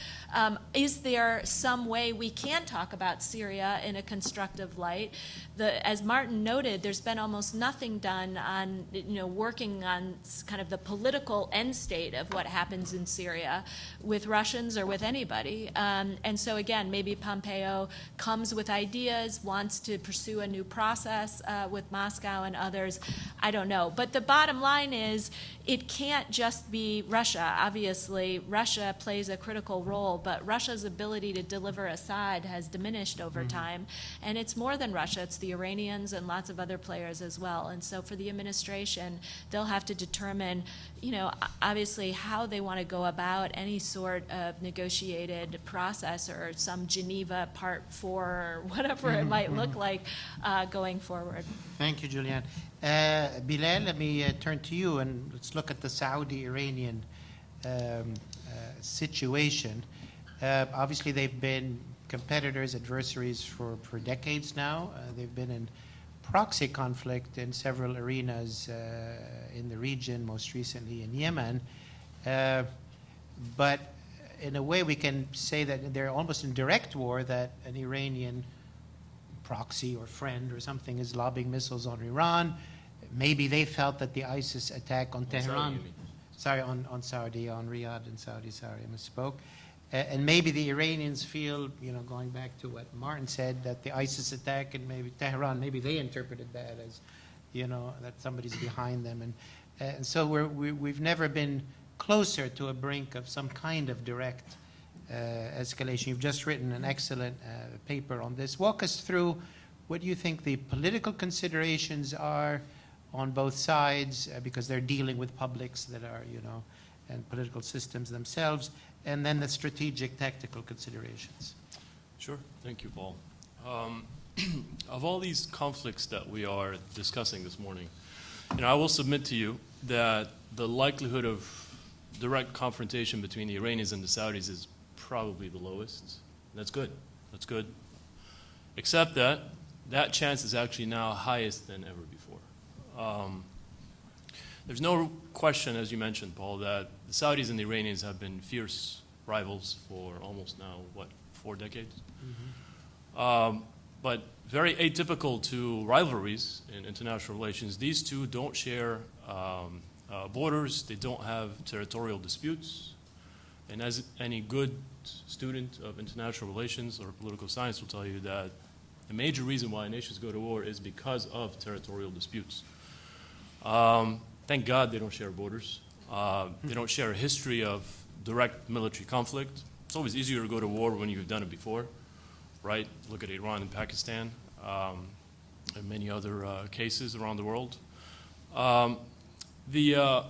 Is there some way we can talk about Syria in a constructive light? As Martin noted, there's been almost nothing done on working on kind of the political end state of what happens in Syria with Russians or with anybody. And so again, maybe Pompeo comes with ideas, wants to pursue a new process with Moscow and others. I don't know. But the bottom line is it can't just be Russia. Obviously, Russia plays a critical role, but Russia's ability to deliver Assad has diminished over time. And it's more than Russia. It's the Iranians and lots of other players as well. And so for the administration, they'll have to determine, obviously how they want to go about any sort of negotiated process or some Geneva Part 4 or whatever it might look like going forward. Thank you, Julianne. Bilal, let me turn to you and let's look at the Saudi-Iranian situation. Obviously, they've been competitors, adversaries for decades now. They've been in proxy conflict in several arenas in the region, most recently in Yemen. But in a way, we can say that they're almost in direct war, that an Iranian proxy or friend or something is lobbing missiles on Iran. Maybe they felt that the ISIS attack on Tehran, on Saudi, on Riyadh and Saudi, I misspoke. And maybe the Iranians feel, going back to what Martin said, that the ISIS attack and maybe Tehran, maybe they interpreted that as, that somebody's behind them. And so we've never been closer to a brink of some kind of direct escalation. You've just written an excellent paper on this. Walk us through what you think the political considerations are on both sides, because they're dealing with publics that are, and political systems themselves, and then the strategic, tactical considerations. Sure. Thank you, Paul. Of all these conflicts that we are discussing this morning, I will submit to you that the likelihood of direct confrontation between the Iranians and the Saudis is probably the lowest. That's good. That's good. Except that that chance is actually now highest than ever before. There's no question, as you mentioned, Paul, that the Saudis and the Iranians have been fierce rivals for almost now, 4 decades? But very atypical to rivalries in international relations, these two don't share borders, they don't have territorial disputes, and as any good student of international relations or political science will tell you that the major reason why nations go to war is because of territorial disputes. Thank God they don't share borders. They don't share a history of direct military conflict. It's always easier to go to war when you've done it before, right? Look at Iran and Pakistan. and many other cases around the world. The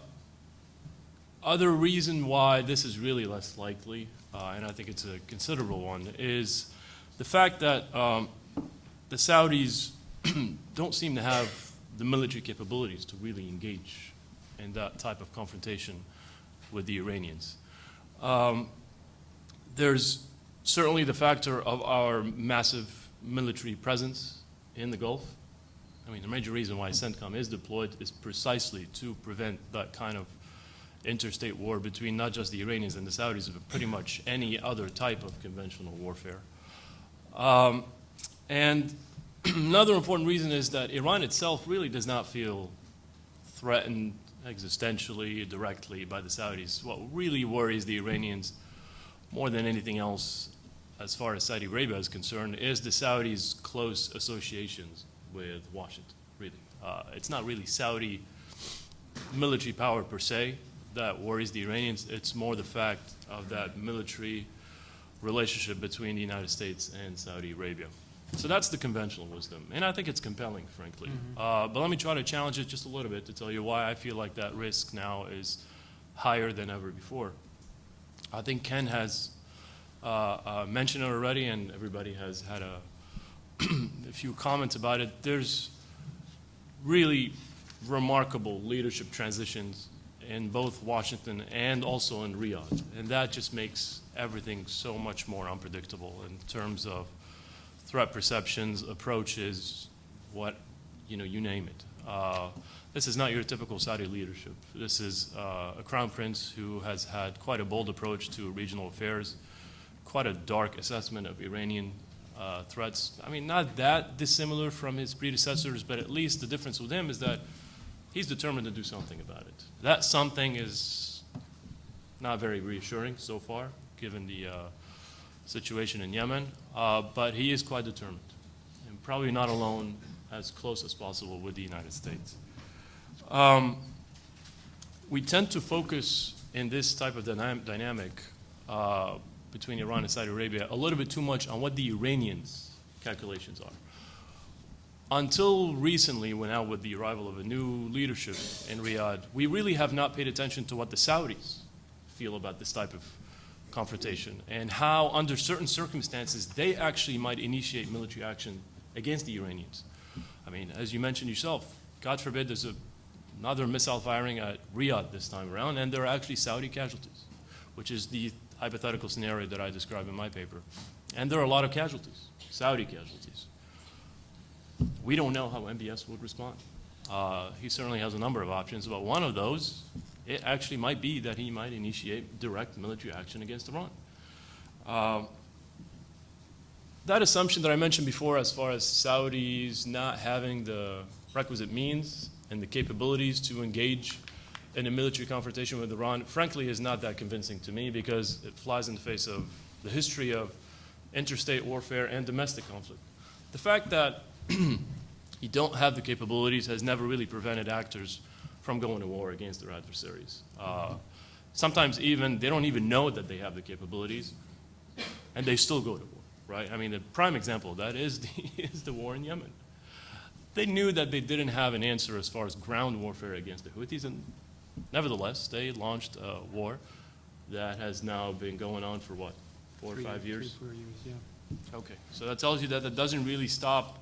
other reason why this is really less likely, and I think it's a considerable one, is the fact that the Saudis don't seem to have the military capabilities to really engage in that type of confrontation with the Iranians. There's certainly the factor of our massive military presence in the Gulf. I mean, the major reason why CENTCOM is deployed is precisely to prevent that kind of interstate war between not just the Iranians and the Saudis, but pretty much any other type of conventional warfare. And another important reason is that Iran itself really does not feel threatened existentially, directly by the Saudis. What really worries the Iranians more than anything else, as far as Saudi Arabia is concerned, is the Saudis' close associations with Washington, really. It's not really Saudi military power per se that worries the Iranians. It's more the fact of that military relationship between the United States and Saudi Arabia. So that's the conventional wisdom, and I think it's compelling, frankly. But let me try to challenge it just a little bit to tell you why I feel like that risk now is higher than ever before. I think Ken has mentioned it already, and everybody has had a few comments about it. There's really remarkable leadership transitions in both Washington and also in Riyadh, and that just makes everything so much more unpredictable in terms of threat perceptions, approaches, you name it. This is not your typical Saudi leadership. This is a crown prince who has had quite a bold approach to regional affairs, quite a dark assessment of Iranian threats. I mean, not that dissimilar from his predecessors, but at least the difference with him is that he's determined to do something about it. That something is not very reassuring so far, given the situation in Yemen, but he is quite determined, and probably not alone, as close as possible with the United States. We tend to focus in this type of dynamic between Iran and Saudi Arabia a little bit too much on what the Iranians' calculations are. Until recently, when out with the arrival of a new leadership in Riyadh, we really have not paid attention to what the Saudis feel about this type of confrontation and how, under certain circumstances, they actually might initiate military action against the Iranians. I mean, as you mentioned yourself, God forbid there's another missile firing at Riyadh this time around, and there are actually Saudi casualties, which is the hypothetical scenario that I describe in my paper. And there are a lot of casualties, Saudi casualties. We don't know how MBS would respond. He certainly has a number of options, but one of those, it actually might be that he might initiate direct military action against Iran. That assumption that I mentioned before, as far as Saudis not having the requisite means and the capabilities to engage in a military confrontation with Iran, frankly, is not that convincing to me, because it flies in the face of the history of interstate warfare and domestic conflict. The fact that you don't have the capabilities has never really prevented actors from going to war against their adversaries. Sometimes even, they don't even know that they have the capabilities, and they still go to war, right? I mean, the prime example of that is the war in Yemen. They knew that they didn't have an answer as far as ground warfare against the Houthis, and nevertheless, they launched a war that has now been going on for what, 4 or 5 years? 3, 4 years, yeah. Okay, so that tells you that that doesn't really stop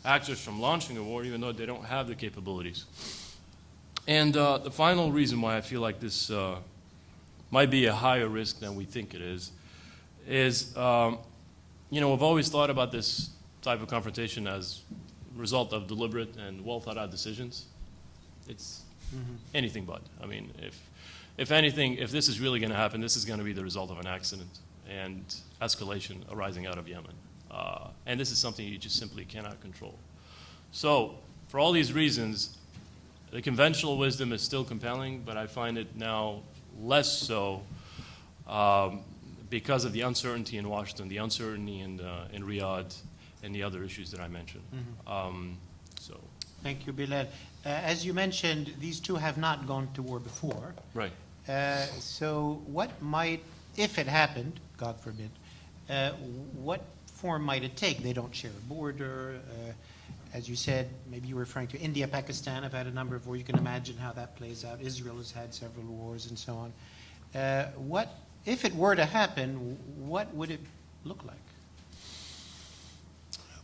actors from launching a war, even though they don't have the capabilities. And the final reason why I feel like this might be a higher risk than we think it is we've always thought about this type of confrontation as a result of deliberate and well-thought-out decisions. It's anything but. I mean, if anything, if this is really going to happen, this is going to be the result of an accident and escalation arising out of Yemen. And this is something you just simply cannot control. So, for all these reasons, the conventional wisdom is still compelling, but I find it now less so because of the uncertainty in Washington, the uncertainty in Riyadh, and the other issues that I mentioned. Thank you, Bilal. As you mentioned, these two have not gone to war before. Right. So what might, if it happened, God forbid, what form might it take? They don't share a border. As you said, maybe you were referring to India, Pakistan have had a number of wars. You can imagine how that plays out. Israel has had several wars and so on. If it were to happen, what would it look like?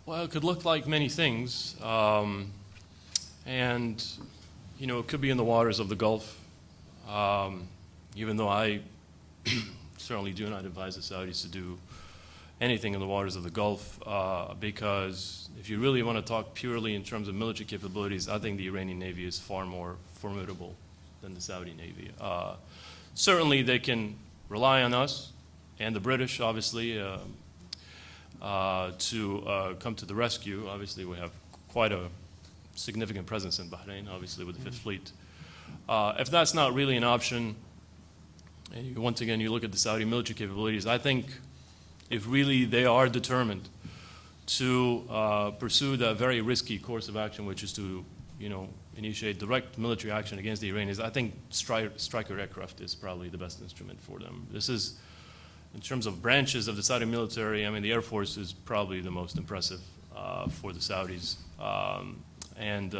Well, it could look like many things. And, you know, it could be in the waters of the Gulf, even though I certainly do not advise the Saudis to do anything in the waters of the Gulf, because if you really want to talk purely in terms of military capabilities, I think the Iranian Navy is far more formidable than the Saudi Navy. Certainly they can rely on us and the British, obviously, to come to the rescue. Obviously, we have quite a significant presence in Bahrain, obviously, with the Fifth Fleet. If that's not really an option, and once again, you look at the Saudi military capabilities, I think if really they are determined to pursue that very risky course of action, which is to, you know, initiate direct military action against the Iranians, I think Stryker aircraft is probably the best instrument for them. This is, in terms of branches of the Saudi military, I mean, the Air Force is probably the most impressive for the Saudis. And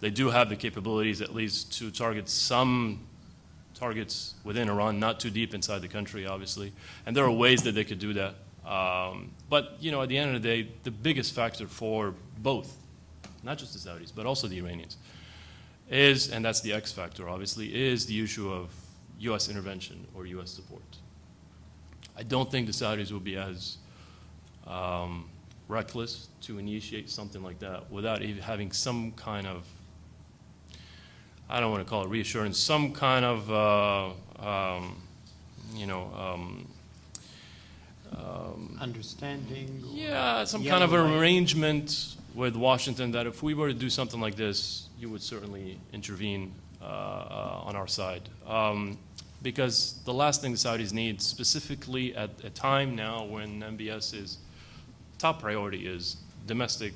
they do have the capabilities at least to target some targets within Iran, not too deep inside the country, obviously. And there are ways that they could do that. But, you know, at the end of the day, the biggest factor for both, not just the Saudis, but also the Iranians, is, and that's the X factor, obviously, is the issue of U.S. intervention or U.S. support. I don't think the Saudis will be as reckless to initiate something like that without even having some kind of, I don't want to call it reassurance, some kind of, Understanding? yeah, some kind of arrangement with Washington that if we were to do something like this, you would certainly intervene on our side. Because the last thing the Saudis need, specifically at a time now when MBS's top priority is domestic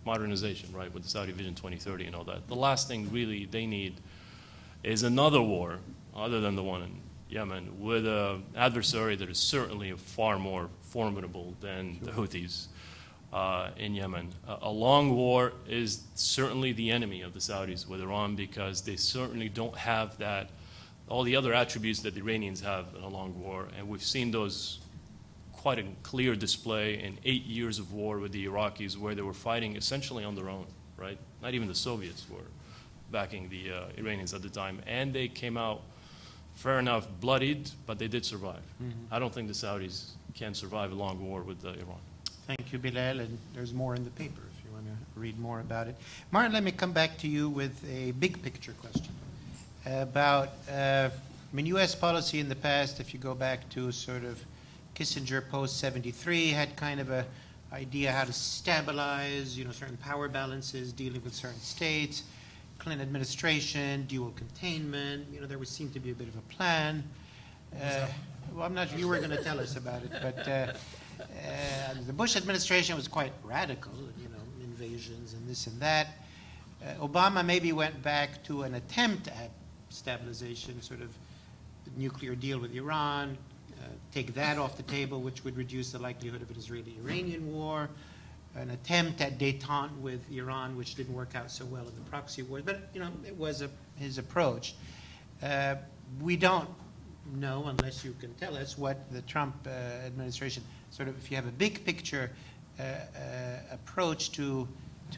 modernization, right, with the Saudi Vision 2030 and all that. The last thing really they need is another war, other than the one in Yemen, with an adversary that is certainly far more formidable than the Houthis in Yemen. A long war is certainly the enemy of the Saudis with Iran because they certainly don't have that, all the other attributes that the Iranians have in a long war, and we've seen those quite a clear display in 8 years of war with the Iraqis where they were fighting essentially on their own, right? Not even the Soviets were backing the Iranians at the time, and they came out, fair enough, bloodied, but they did survive. I don't think the Saudis can survive a long war with Iran. Thank you, Bilal, and there's more in the paper if you want to read more about it. Martin, let me come back to you with a big picture question about, U.S. policy in the past, if you go back to sort of Kissinger post-73, had kind of a idea how to stabilize, certain power balances, dealing with certain states. Clinton administration, dual containment, there would seem to be a bit of a plan. Well, I'm not sure you were going to tell us about it, but the Bush administration was quite radical, invasions and this and that. Obama maybe went back to an attempt at stabilization, sort of the nuclear deal with Iran, take that off the table, which would reduce the likelihood of an Israeli-Iranian war, an attempt at détente with Iran, which didn't work out so well in the proxy wars, but it was his approach. We don't know, unless you can tell us, what the Trump administration, sort of, if you have a big picture approach to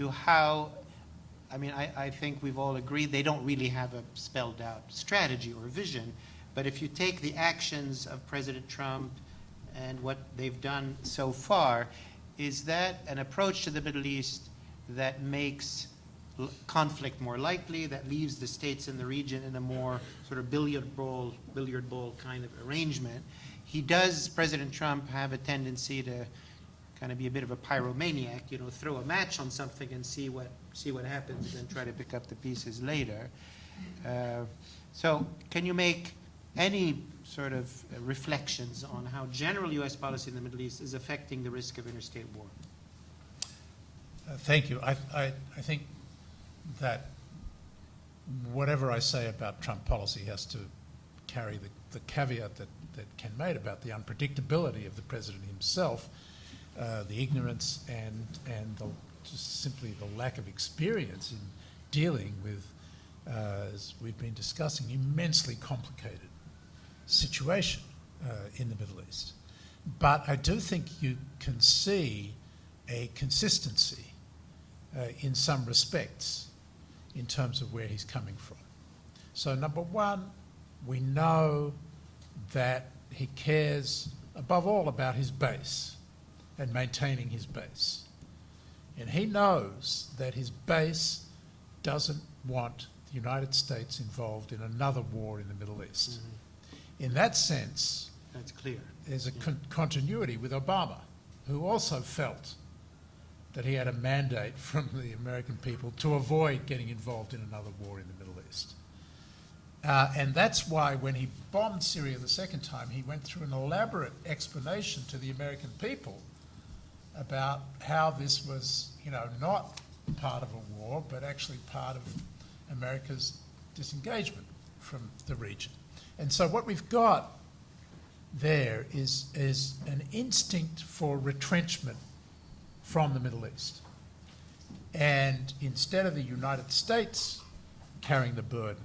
how, I think we've all agreed they don't really have a spelled out strategy or vision, but if you take the actions of President Trump and what they've done so far, is that an approach to the Middle East that makes conflict more likely, that leaves the states in the region in a more sort of billiard ball kind of arrangement? President Trump, have a tendency to kind of be a bit of a pyromaniac, throw a match on something and see what happens, and then try to pick up the pieces later. So can you make any sort of reflections on how general U.S. policy in the Middle East is affecting the risk of interstate war? Thank you. I think that whatever I say about Trump policy has to carry the caveat that Ken made about the unpredictability of the president himself. the ignorance and just simply the lack of experience in dealing with, as we've been discussing, immensely complicated situation in the Middle East. But I do think you can see a consistency in some respects in terms of where he's coming from. So number one, we know that he cares above all about his base and maintaining his base. And he knows that his base doesn't want the United States involved in another war in the Middle East. In that sense, That's clear. there's a continuity with Obama, who also felt that he had a mandate from the American people to avoid getting involved in another war in the Middle East. And that's why when he bombed Syria the second time, he went through an elaborate explanation to the American people about how this was, not part of a war, but actually part of America's disengagement from the region. And so what we've got there is an instinct for retrenchment from the Middle East. And instead of the United States carrying the burden,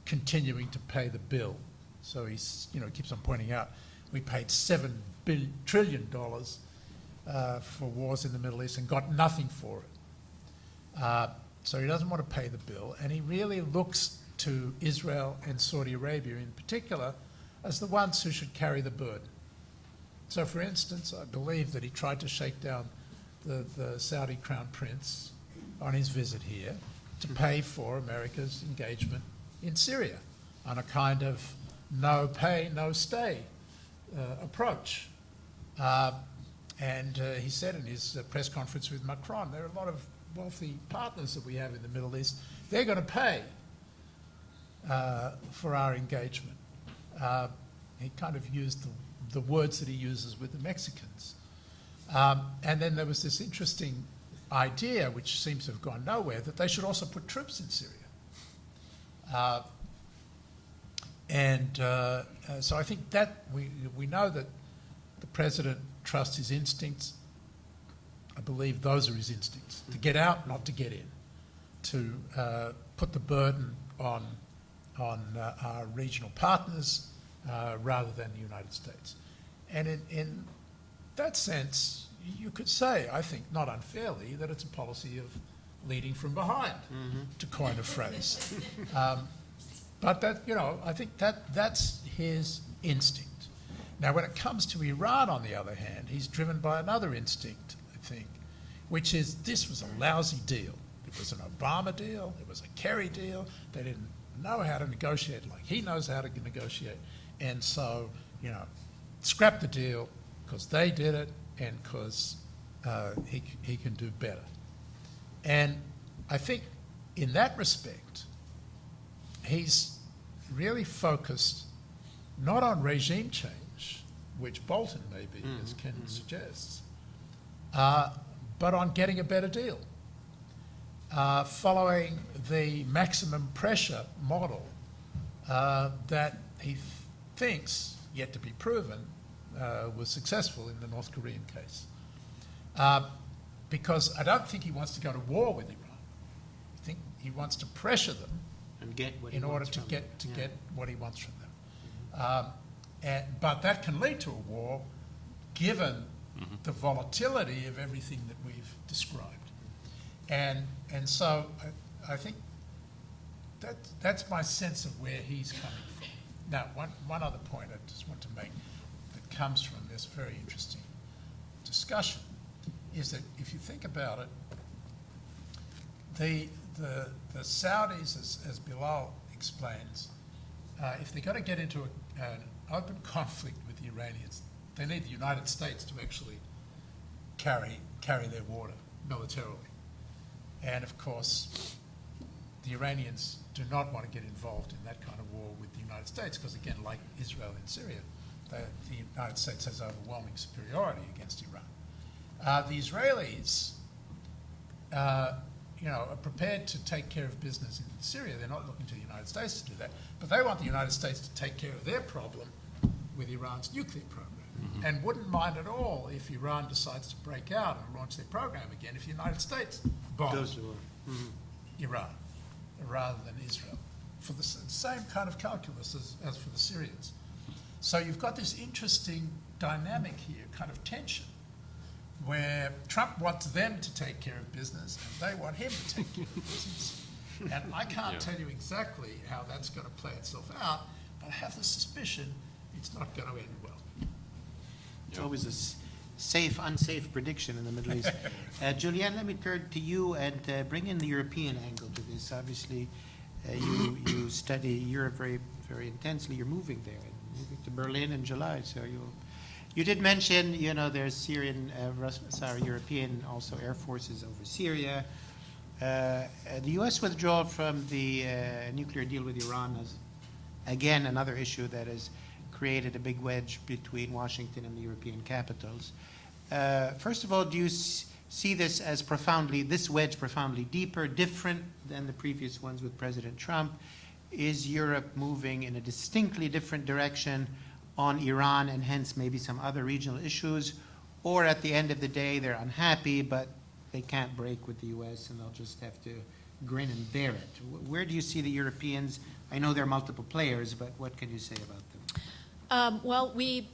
continuing to pay the bill. So he's, keeps on pointing out, we paid $7 trillion for wars in the Middle East and got nothing for it. So he doesn't want to pay the bill, and he really looks to Israel and Saudi Arabia in particular as the ones who should carry the burden. So for instance, I believe that he tried to shake down the Saudi Crown Prince on his visit here to pay for America's engagement in Syria on a kind of no pay, no stay approach. And he said in his press conference with Macron, there are a lot of wealthy partners that we have in the Middle East. They're going to pay for our engagement. He kind of used the words that he uses with the Mexicans. And then there was this interesting idea, which seems to have gone nowhere, that they should also put troops in Syria. So I think that we know that the president trusts his instincts. I believe those are his instincts, to get out, not to get in, to put the burden on our regional partners rather than the United States. And in that sense, you could say, I think not unfairly, that it's a policy of leading from behind, to coin a phrase. But that, I think that's his instinct. Now, when it comes to Iran, on the other hand, he's driven by another instinct, I think, which is this was a lousy deal. It was an Obama deal. It was a Kerry deal. They didn't know how to negotiate like he knows how to negotiate. And so, scrap the deal because they did it and because he can do better. And I think in that respect, he's really focused not on regime change, which Bolton may be, as Ken suggests, but on getting a better deal, following the maximum pressure model that he thinks, yet to be proven, was successful in the North Korean case. Because I don't think he wants to go to war with Iran. I think he wants to pressure them And get what he in order wants to from get them. get what he wants from them. But that can lead to a war, given the volatility of everything that we've described. And so I think that's my sense of where he's coming from. Now, one other point I just want to make that comes from this very interesting discussion is that if you think about it, the Saudis, as Bilal explains, if they're going to get into an open conflict with the Iranians, they need the United States to actually carry their water militarily. And of course, the Iranians do not want to get involved in that kind of war with the United States because, again, like Israel in Syria, the United States has overwhelming superiority against Iran. The Israelis, are prepared to take care of business in Syria. They're not looking to the United States to do that, but they want the United States to take care of their problem with Iran's nuclear program. and wouldn't mind at all if Iran decides to break out and launch their program again if the United States bombs Iran rather than Israel, for the same kind of calculus as for the Syrians. So you've got this interesting dynamic here, kind of tension, where Trump wants them to take care of business and they want him to take care of business. And I can't tell you exactly how that's going to play itself out, but I have the suspicion it's not going to end well. It's always a safe, unsafe prediction in the Middle East. Julianne, let me turn to you and bring in the European angle to this. Obviously, you study Europe very, very intensely. You're moving there, and moving to Berlin in July. So you did mention, there's Syrian, European also air forces over Syria. The U.S. withdrawal from the nuclear deal with Iran is, again, another issue that has created a big wedge between Washington and the European capitals. First of all, do you see this as this wedge profoundly deeper, different than the previous ones with President Trump? Is Europe moving in a distinctly different direction on Iran and hence maybe some other regional issues? Or at the end of the day, they're unhappy, but they can't break with the U.S. and they'll just have to grin and bear it? Where do you see the Europeans? I know there are multiple players, but what can you say about them? Well, we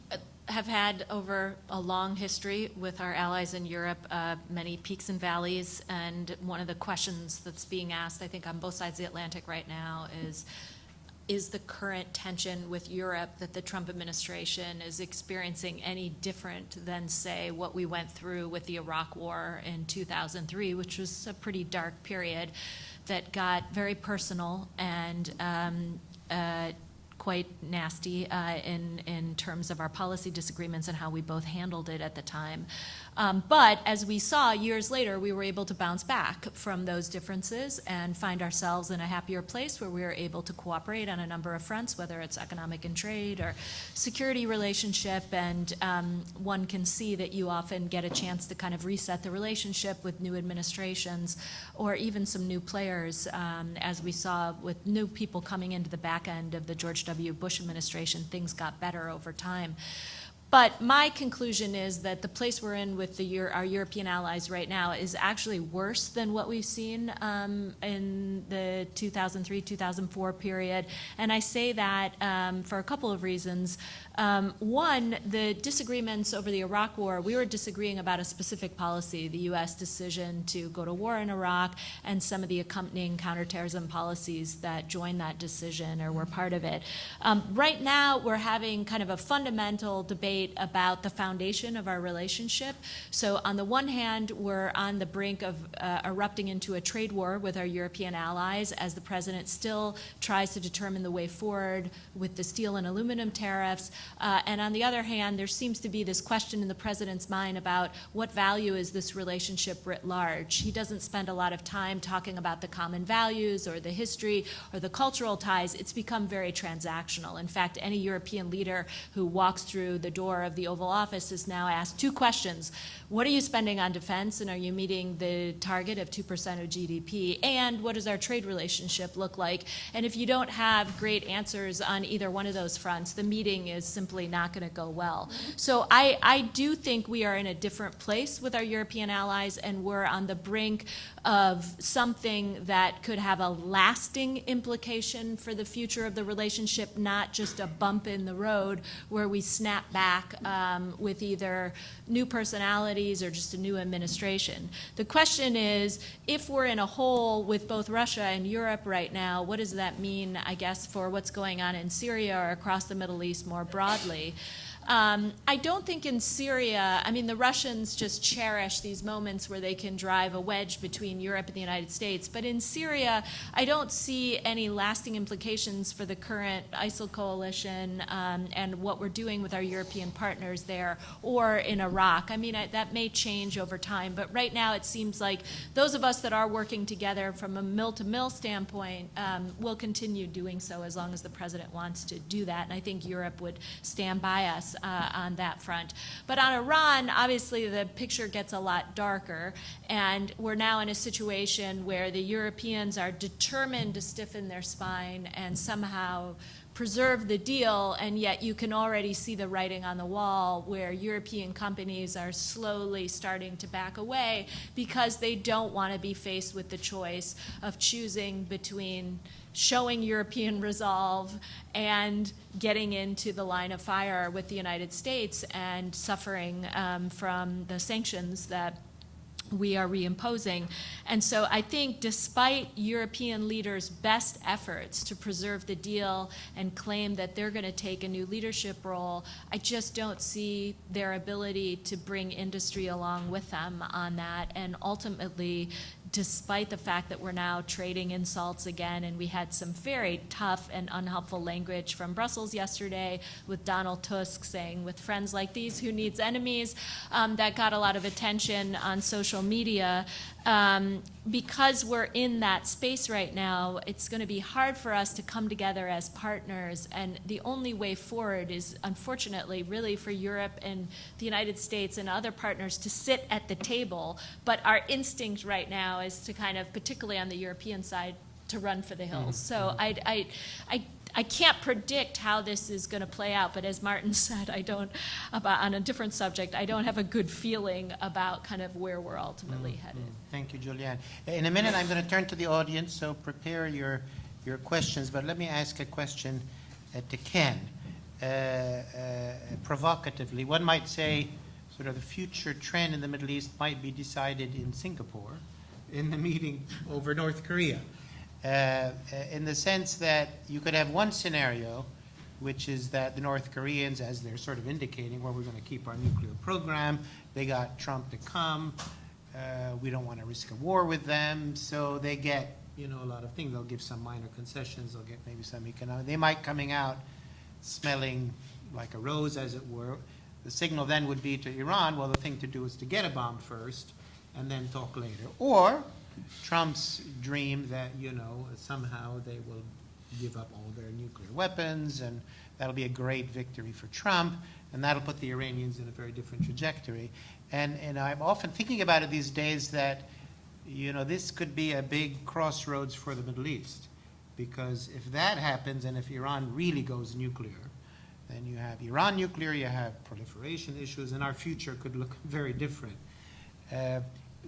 have had over a long history with our allies in Europe, many peaks and valleys, and one of the questions that's being asked, I think, on both sides of the Atlantic right now is the current tension with Europe that the Trump administration is experiencing any different than, say, what we went through with the Iraq War in 2003, which was a pretty dark period that got very personal and quite nasty in terms of our policy disagreements and how we both handled it at the time. But as we saw years later, we were able to bounce back from those differences and find ourselves in a happier place where we were able to cooperate on a number of fronts, whether it's economic and trade or security relationship. And one can see that you often get a chance to kind of reset the relationship with new administrations or even some new players, as we saw with new people coming into the back end of the George W. Bush administration. Things got better over time. But my conclusion is that the place we're in with our European allies right now is actually worse than what we've seen in the 2003-2004 period. And I say that for a couple of reasons. One, the disagreements over the Iraq War, we were disagreeing about a specific policy, the U.S. decision to go to war in Iraq and some of the accompanying counterterrorism policies that joined that decision or were part of it. Right now, we're having kind of a fundamental debate about the foundation of our relationship. So on the one hand, we're on the brink of erupting into a trade war with our European allies as the president still tries to determine the way forward with the steel and aluminum tariffs. And on the other hand, there seems to be this question in the president's mind about what value is this relationship writ large. He doesn't spend a lot of time talking about the common values or the history or the cultural ties. It's become very transactional. In fact, any European leader who walks through the door of the Oval Office is now asked two questions. What are you spending on defense, and are you meeting the target of 2% of GDP? And what does our trade relationship look like? And if you don't have great answers on either one of those fronts, the meeting is simply not going to go well. So I do think we are in a different place with our European allies, and we're on the brink of something that could have a lasting implication for the future of the relationship, not just a bump in the road where we snap back with either new personalities or just a new administration. The question is, if we're in a hole with both Russia and Europe right now, what does that mean, I guess, for what's going on in Syria or across the Middle East more broadly? I don't think in Syria, I mean, the Russians just cherish these moments where they can drive a wedge between Europe and the United States. But in Syria, I don't see any lasting implications for the current ISIL coalition and what we're doing with our European partners there, or in Iraq. I mean, that may change over time. But right now, it seems like those of us that are working together from a mill-to-mill standpoint will continue doing so as long as the president wants to do that. And I think Europe would stand by us on that front. But on Iran, obviously the picture gets a lot darker, and we're now in a situation where the Europeans are determined to stiffen their spine and somehow preserve the deal, and yet you can already see the writing on the wall where European companies are slowly starting to back away because they don't want to be faced with the choice of choosing between showing European resolve and getting into the line of fire with the United States and suffering from the sanctions that we are reimposing. And so I think despite European leaders' best efforts to preserve the deal and claim that they're going to take a new leadership role, I just don't see their ability to bring industry along with them on that. And ultimately, despite the fact that we're now trading insults again, and we had some very tough and unhelpful language from Brussels yesterday with Donald Tusk saying, with friends like these, who needs enemies? That got a lot of attention on social media. Because we're in that space right now, it's going to be hard for us to come together as partners, and the only way forward is, unfortunately, really for Europe and the United States and other partners to sit at the table. But our instinct right now is to kind of, particularly on the European side, to run for the hills. So I can't predict how this is going to play out, but as Martin said, on a different subject, I don't have a good feeling about kind of where we're ultimately headed. Thank you, Julianne. In a minute, I'm going to turn to the audience, so prepare your questions, but let me ask a question to Ken. Provocatively, one might say sort of the future trend in the Middle East might be decided in Singapore in the meeting over North Korea. In the sense that you could have one scenario, which is that the North Koreans, as they're sort of indicating, well, we're going to keep our nuclear program. They got Trump to come. We don't want to risk a war with them. So they get, a lot of things. They'll give some minor concessions. They'll get maybe some economic. They might coming out smelling like a rose, as it were. The signal then would be to Iran, well, the thing to do is to get a bomb first and then talk later. Or Trump's dream that, somehow they will give up all their nuclear weapons, and that'll be a great victory for Trump, and that'll put the Iranians in a very different trajectory. And I'm often thinking about it these days that, this could be a big crossroads for the Middle East, because if that happens, and if Iran really goes nuclear, then you have Iran nuclear, you have proliferation issues, and our future could look very different.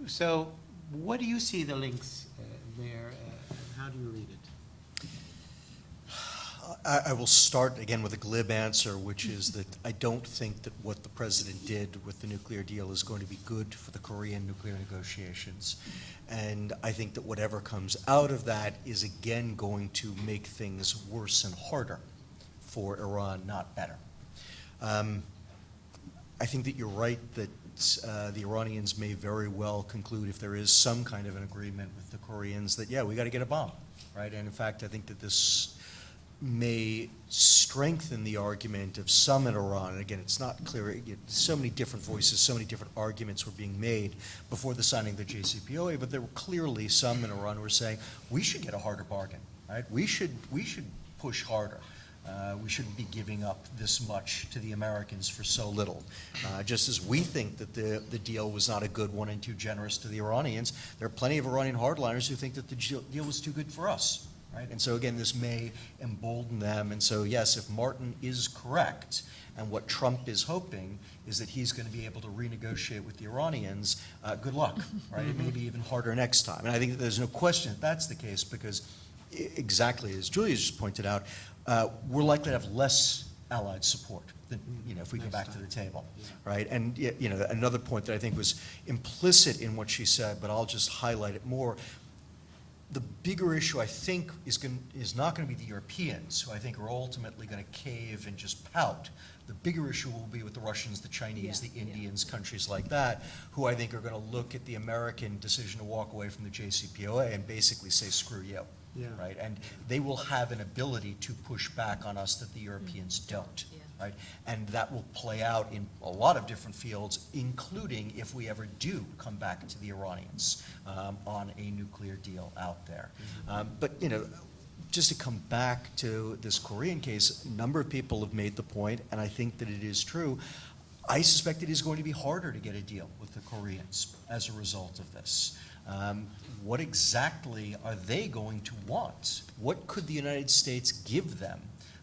So what do you see the links there, and how do you read it? I will start again with a glib answer, which is that I don't think that what the president did with the nuclear deal is going to be good for the Korean nuclear negotiations. And I think that whatever comes out of that is again going to make things worse and harder for Iran, not better. I think that you're right that the Iranians may very well conclude, if there is some kind of an agreement with the Koreans, that, yeah, we got to get a bomb, right? And in fact, I think that this may strengthen the argument of some in Iran. And again, it's not clear. So many different voices, so many different arguments were being made before the signing of the JCPOA, but there were clearly some in Iran who were saying, we should get a harder bargain, right? We should push harder. We shouldn't be giving up this much to the Americans for so little. Just as we think that the deal was not a good one and too generous to the Iranians, there are plenty of Iranian hardliners who think that the deal was too good for us, right? And so again, this may embolden them. And so yes, if Martin is correct, and what Trump is hoping is that he's going to be able to renegotiate with the Iranians, good luck, right? It may be even harder next time. And I think that there's no question that that's the case, because exactly as Julia just pointed out, we're likely to have less Allied support than, if we go back to the table, right? And, another point that I think was implicit in what she said, but I'll just highlight it more. The bigger issue, I think, is not going to be the Europeans, who I think are ultimately going to cave and just pout. The bigger issue will be with the Russians, the Chinese, the Indians, countries like that, who I think are going to look at the American decision to walk away from the JCPOA and basically say, screw you. Yeah. Right, and they will have an ability to push back on us that the Europeans don't, right? And that will play out in a lot of different fields, including if we ever do come back to the Iranians on a nuclear deal out there. But just to come back to this Korean case, a number of people have made the point, and I think that it is true. I suspect it is going to be harder to get a deal with the Koreans as a result of this. What exactly are they going to want? What could the United States give them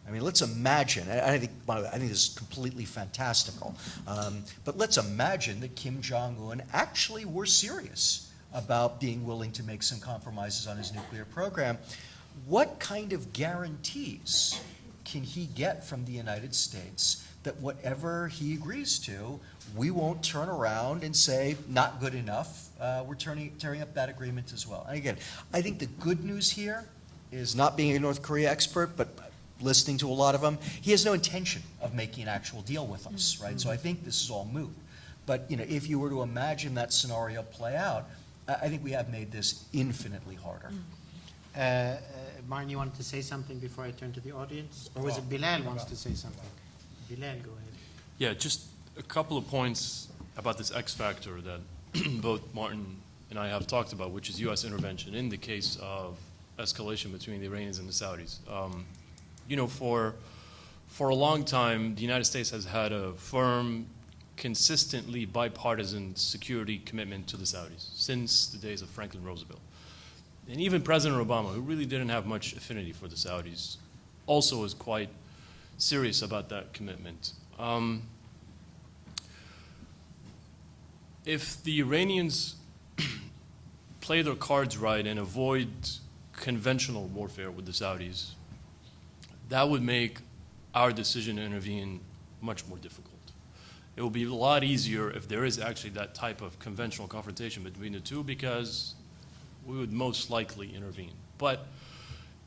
I mean, let's imagine, I think this is completely fantastical, but let's imagine that Kim Jong-un actually were serious about being willing to make some compromises on his nuclear program. What kind of guarantees can he get from the United States that whatever he agrees to, we won't turn around and say, not good enough, we're tearing up that agreement as well? And again, I think the good news here is, not being a North Korea expert, but listening to a lot of them, he has no intention of making an actual deal with us, right? So I think this is all moot. But if you were to imagine that scenario play out, I think we have made this infinitely harder. Martin, you wanted to say something before I turn to the audience? Or was it Bilal wants to say something? Bilal, go ahead. Yeah, just a couple of points about this X factor that both Martin and I have talked about, which is U.S. intervention in the case of escalation between the Iranians and the Saudis. For a long time, the United States has had a firm, consistently bipartisan security commitment to the Saudis since the days of Franklin Roosevelt. And even President Obama, who really didn't have much affinity for the Saudis, also was quite serious about that commitment. If the Iranians play their cards right and avoid conventional warfare with the Saudis, that would make our decision to intervene much more difficult. It will be a lot easier if there is actually that type of conventional confrontation between the two, because we would most likely intervene. But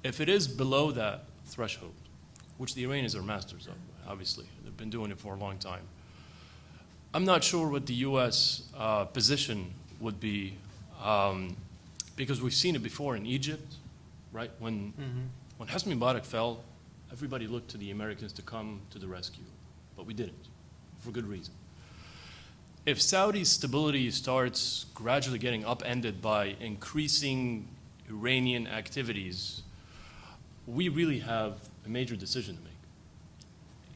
if it is below that threshold, which the Iranians are masters of, obviously, they've been doing it for a long time, I'm not sure what the U.S. Position would be, because we've seen it before in Egypt, right? When Hosni Mubarak fell, everybody looked to the Americans to come to the rescue, but we didn't, for good reason. If Saudi stability starts gradually getting upended by increasing Iranian activities, we really have a major decision to make.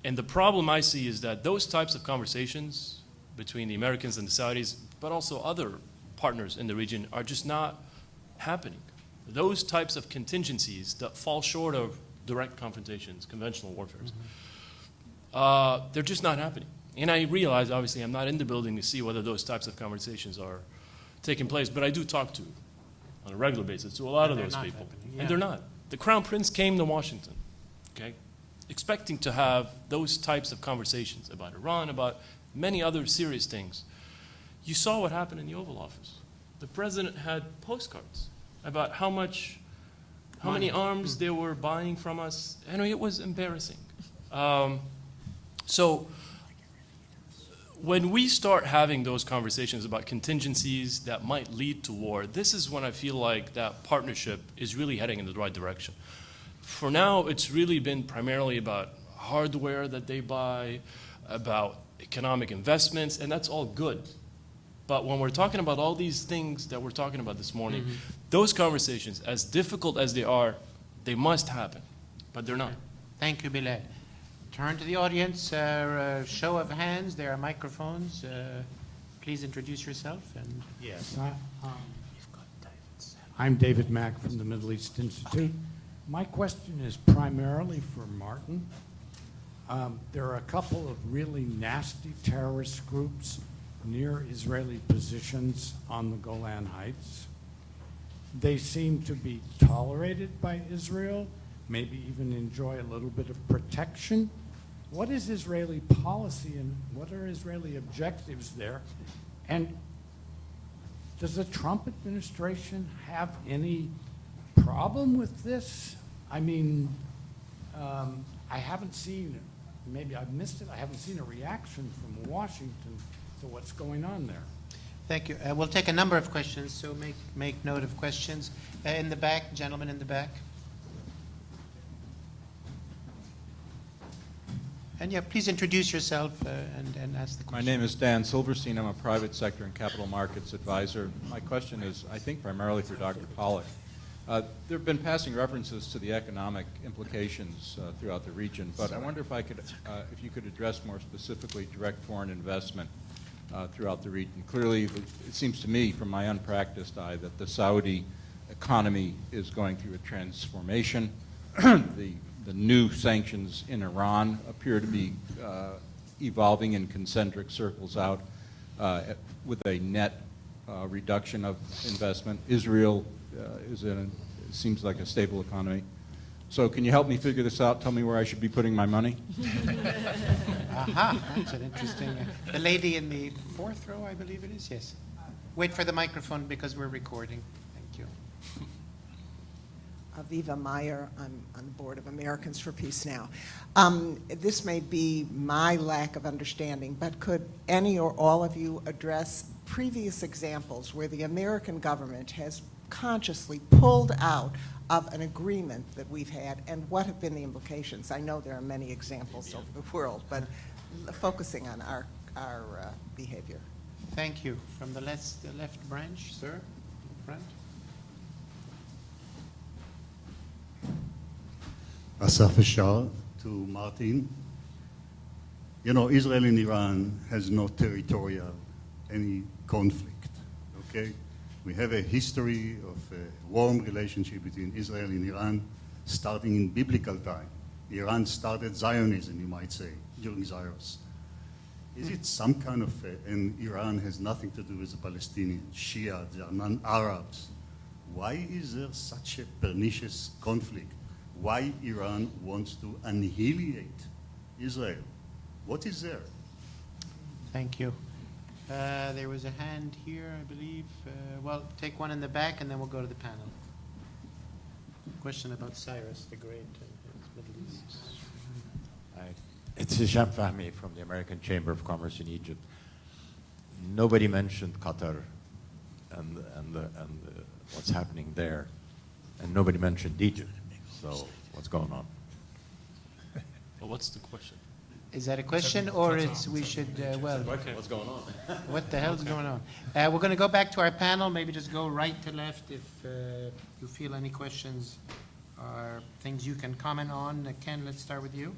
And the problem I see is that those types of conversations between the Americans and the Saudis, but also other partners in the region, are just not happening. Those types of contingencies that fall short of direct confrontations, conventional warfares, they're just not happening. And I realize, obviously, I'm not in the building to see whether those types of conversations are taking place, but I do talk to, on a regular basis, to a lot of those people. And they're not. The Crown Prince came to Washington, okay, expecting to have those types of conversations about Iran, about many other serious things. You saw what happened in the Oval Office. The president had postcards about how many arms they were buying from us. And it was embarrassing. So when we start having those conversations about contingencies that might lead to war, this is when I feel like that partnership is really heading in the right direction. For now, it's really been primarily about hardware that they buy, about economic investments, and that's all good. But when we're talking about all these things that we're talking about this morning, those conversations, as difficult as they are, they must happen, but they're not. Thank you, Bilal. Turn to the audience. Show of hands. There are microphones. Please introduce yourself. And yes, I'm David Mack from the Middle East Institute. My question is primarily for Martin. There are a couple of really nasty terrorist groups near Israeli positions on the Golan Heights. They seem to be tolerated by Israel, maybe even enjoy a little bit of protection. What is Israeli policy and what are Israeli objectives there? And does the Trump administration have any problem with this? I mean, I haven't seen, maybe I've missed it, I haven't seen a reaction from Washington to what's going on there. thank you. We'll take a number of questions, so make note of questions. In the back, gentleman in the back. And yeah, please introduce yourself and ask the question. My name is Dan Silverstein. I'm a private sector and capital markets advisor. My question is, I think, primarily for Dr. Pollack. There have been passing references to the economic implications throughout the region, but I wonder if you could address more specifically direct foreign investment throughout the region. Clearly, it seems to me, from my unpracticed eye, that the Saudi economy is going through a transformation. The the new sanctions in Iran appear to be evolving in concentric circles out with a net reduction of investment. Israel seems like a stable economy. So can you help me figure this out? Tell me where I should be putting my money? Aha, that's an interesting. The lady in the fourth row, I believe it is, yes. Wait for the microphone because we're recording. Thank you. Aviva Meyer, I'm on the board of Americans for Peace Now. This may be my lack of understanding, but could any or all of you address previous examples where the American government has consciously pulled out of an agreement that we've had, and what have been the implications? I know there are many examples over the world, but focusing on our behavior. Thank you. From the left branch, sir, in front. Asaf Ashar to Martin. You know, Israel and Iran has no territorial, any conflict, okay? We have a history of a warm relationship between Israel and Iran starting in biblical time. Iran started Zionism, you might say, during Cyrus. Is it some kind of, and Iran has nothing to do with the Palestinians, Shia, they are non-Arabs. Why is there such a pernicious conflict? Why Iran wants to annihilate Israel? What is there? Thank you. There was a hand here, I believe. Well, take one in the back, and then we'll go to the panel. Question about Cyrus the Great and his Middle East. It's Hisham Fahmy from the American Chamber of Commerce in Egypt. Nobody mentioned Qatar and what's happening there, and nobody mentioned Egypt. So what's going on? Well, what's the question? Is that a question, or it's we should, well... Okay. What's going on? What the hell's going on? We're going to go back to our panel, maybe just go right to left if you feel any questions or things you can comment on. Ken, let's start with you.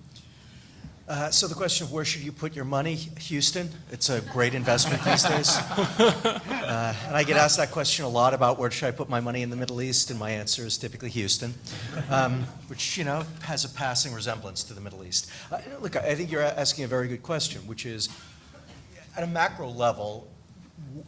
So the question of where should you put your money, Houston? It's a great investment these days. And I get asked that question a lot about where should I put my money in the Middle East, and my answer is typically Houston, which, you know, has a passing resemblance to the Middle East. Look, I think you're asking a very good question, which is, at a macro level,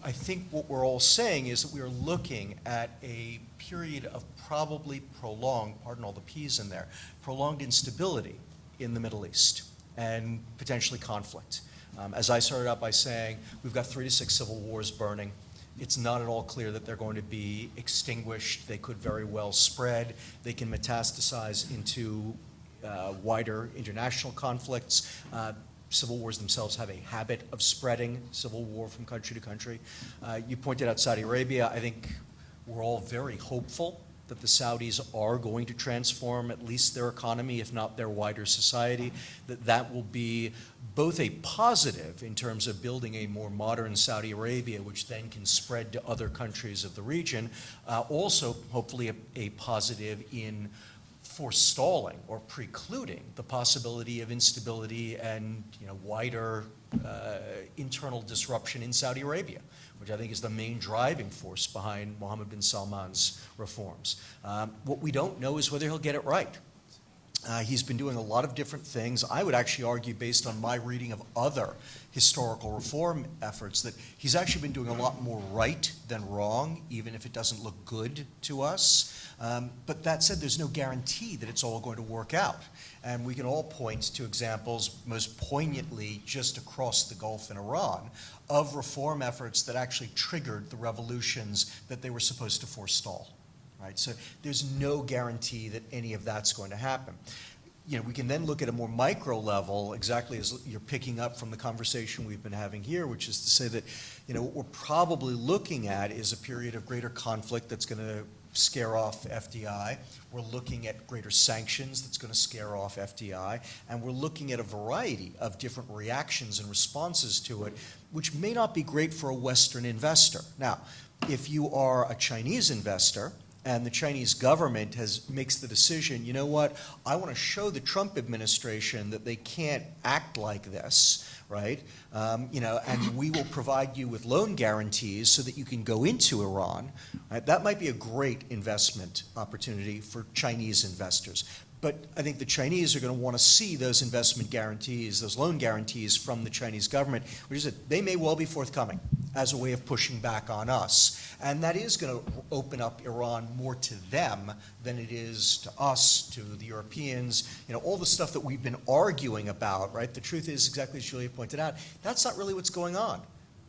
I think what we're all saying is that we are looking at a period of probably prolonged, pardon all the P's in there, prolonged instability in the Middle East, and potentially conflict. As I started out by saying, we've got 3 to 6 civil wars burning. It's not at all clear that they're going to be extinguished. They could very well spread. They can metastasize into wider international conflicts. Civil wars themselves have a habit of spreading, civil war from country to country. You pointed out Saudi Arabia. I think we're all very hopeful that the Saudis are going to transform at least their economy, if not their wider society, that will be both a positive in terms of building a more modern Saudi Arabia, which then can spread to other countries of the region, also hopefully a positive in forestalling or precluding the possibility of instability and, you know, wider internal disruption in Saudi Arabia, which I think is the main driving force behind Mohammed bin Salman's reforms. What we don't know is whether he'll get it right. He's been doing a lot of different things. I would actually argue, based on my reading of other historical reform efforts, that he's actually been doing a lot more right than wrong, even if it doesn't look good to us. But that said, there's no guarantee that it's all going to work out. And we can all point to examples, most poignantly just across the Gulf in Iran, of reform efforts that actually triggered the revolutions that they were supposed to forestall. Right? So there's no guarantee that any of that's going to happen. You know, we can then look at a more micro level, exactly as you're picking up from the conversation we've been having here, which is to say that, you know, what we're probably looking at is a period of greater conflict that's going to scare off FDI. We're looking at greater sanctions that's going to scare off FDI. And we're looking at a variety of different reactions and responses to it, which may not be great for a Western investor. Now, if you are a Chinese investor, and the Chinese government makes the decision, you know what, I want to show the Trump administration that they can't act like this, right? You know, and we will provide you with loan guarantees so that you can go into Iran. Right? That might be a great investment opportunity for Chinese investors. But I think the Chinese are going to want to see those investment guarantees, those loan guarantees from the Chinese government, which is that they may well be forthcoming as a way of pushing back on us. And that is going to open up Iran more to them than it is to us, to the Europeans, all the stuff that we've been arguing about, right? The truth is, exactly as Julia pointed out, that's not really what's going on.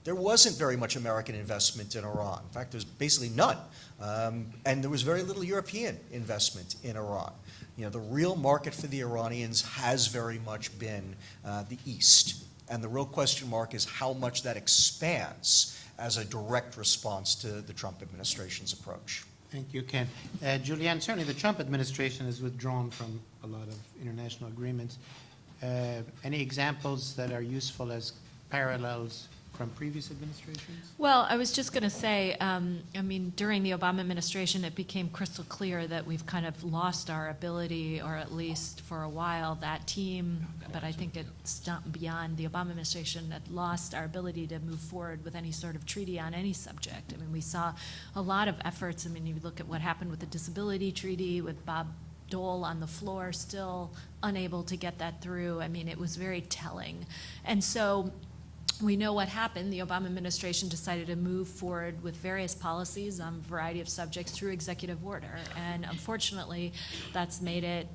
There wasn't very much American investment in Iran. In fact, there's basically none. And there was very little European investment in Iran. The real market for the Iranians has very much been the East. And the real question mark is how much that expands as a direct response to the Trump administration's approach. Thank you, Ken. Julianne, certainly the Trump administration has withdrawn from a lot of international agreements. Any examples that are useful as parallels from previous administrations? Well, I was just going to say, during the Obama administration, it became crystal clear that we've kind of lost our ability, or at least for a while, that team, but I think it's not beyond the Obama administration, that lost our ability to move forward with any sort of treaty on any subject. We saw a lot of efforts. You look at what happened with the disability treaty, with Bob Dole on the floor, still unable to get that through. It was very telling. And so we know what happened. The Obama administration decided to move forward with various policies on a variety of subjects through executive order. And unfortunately, that's made it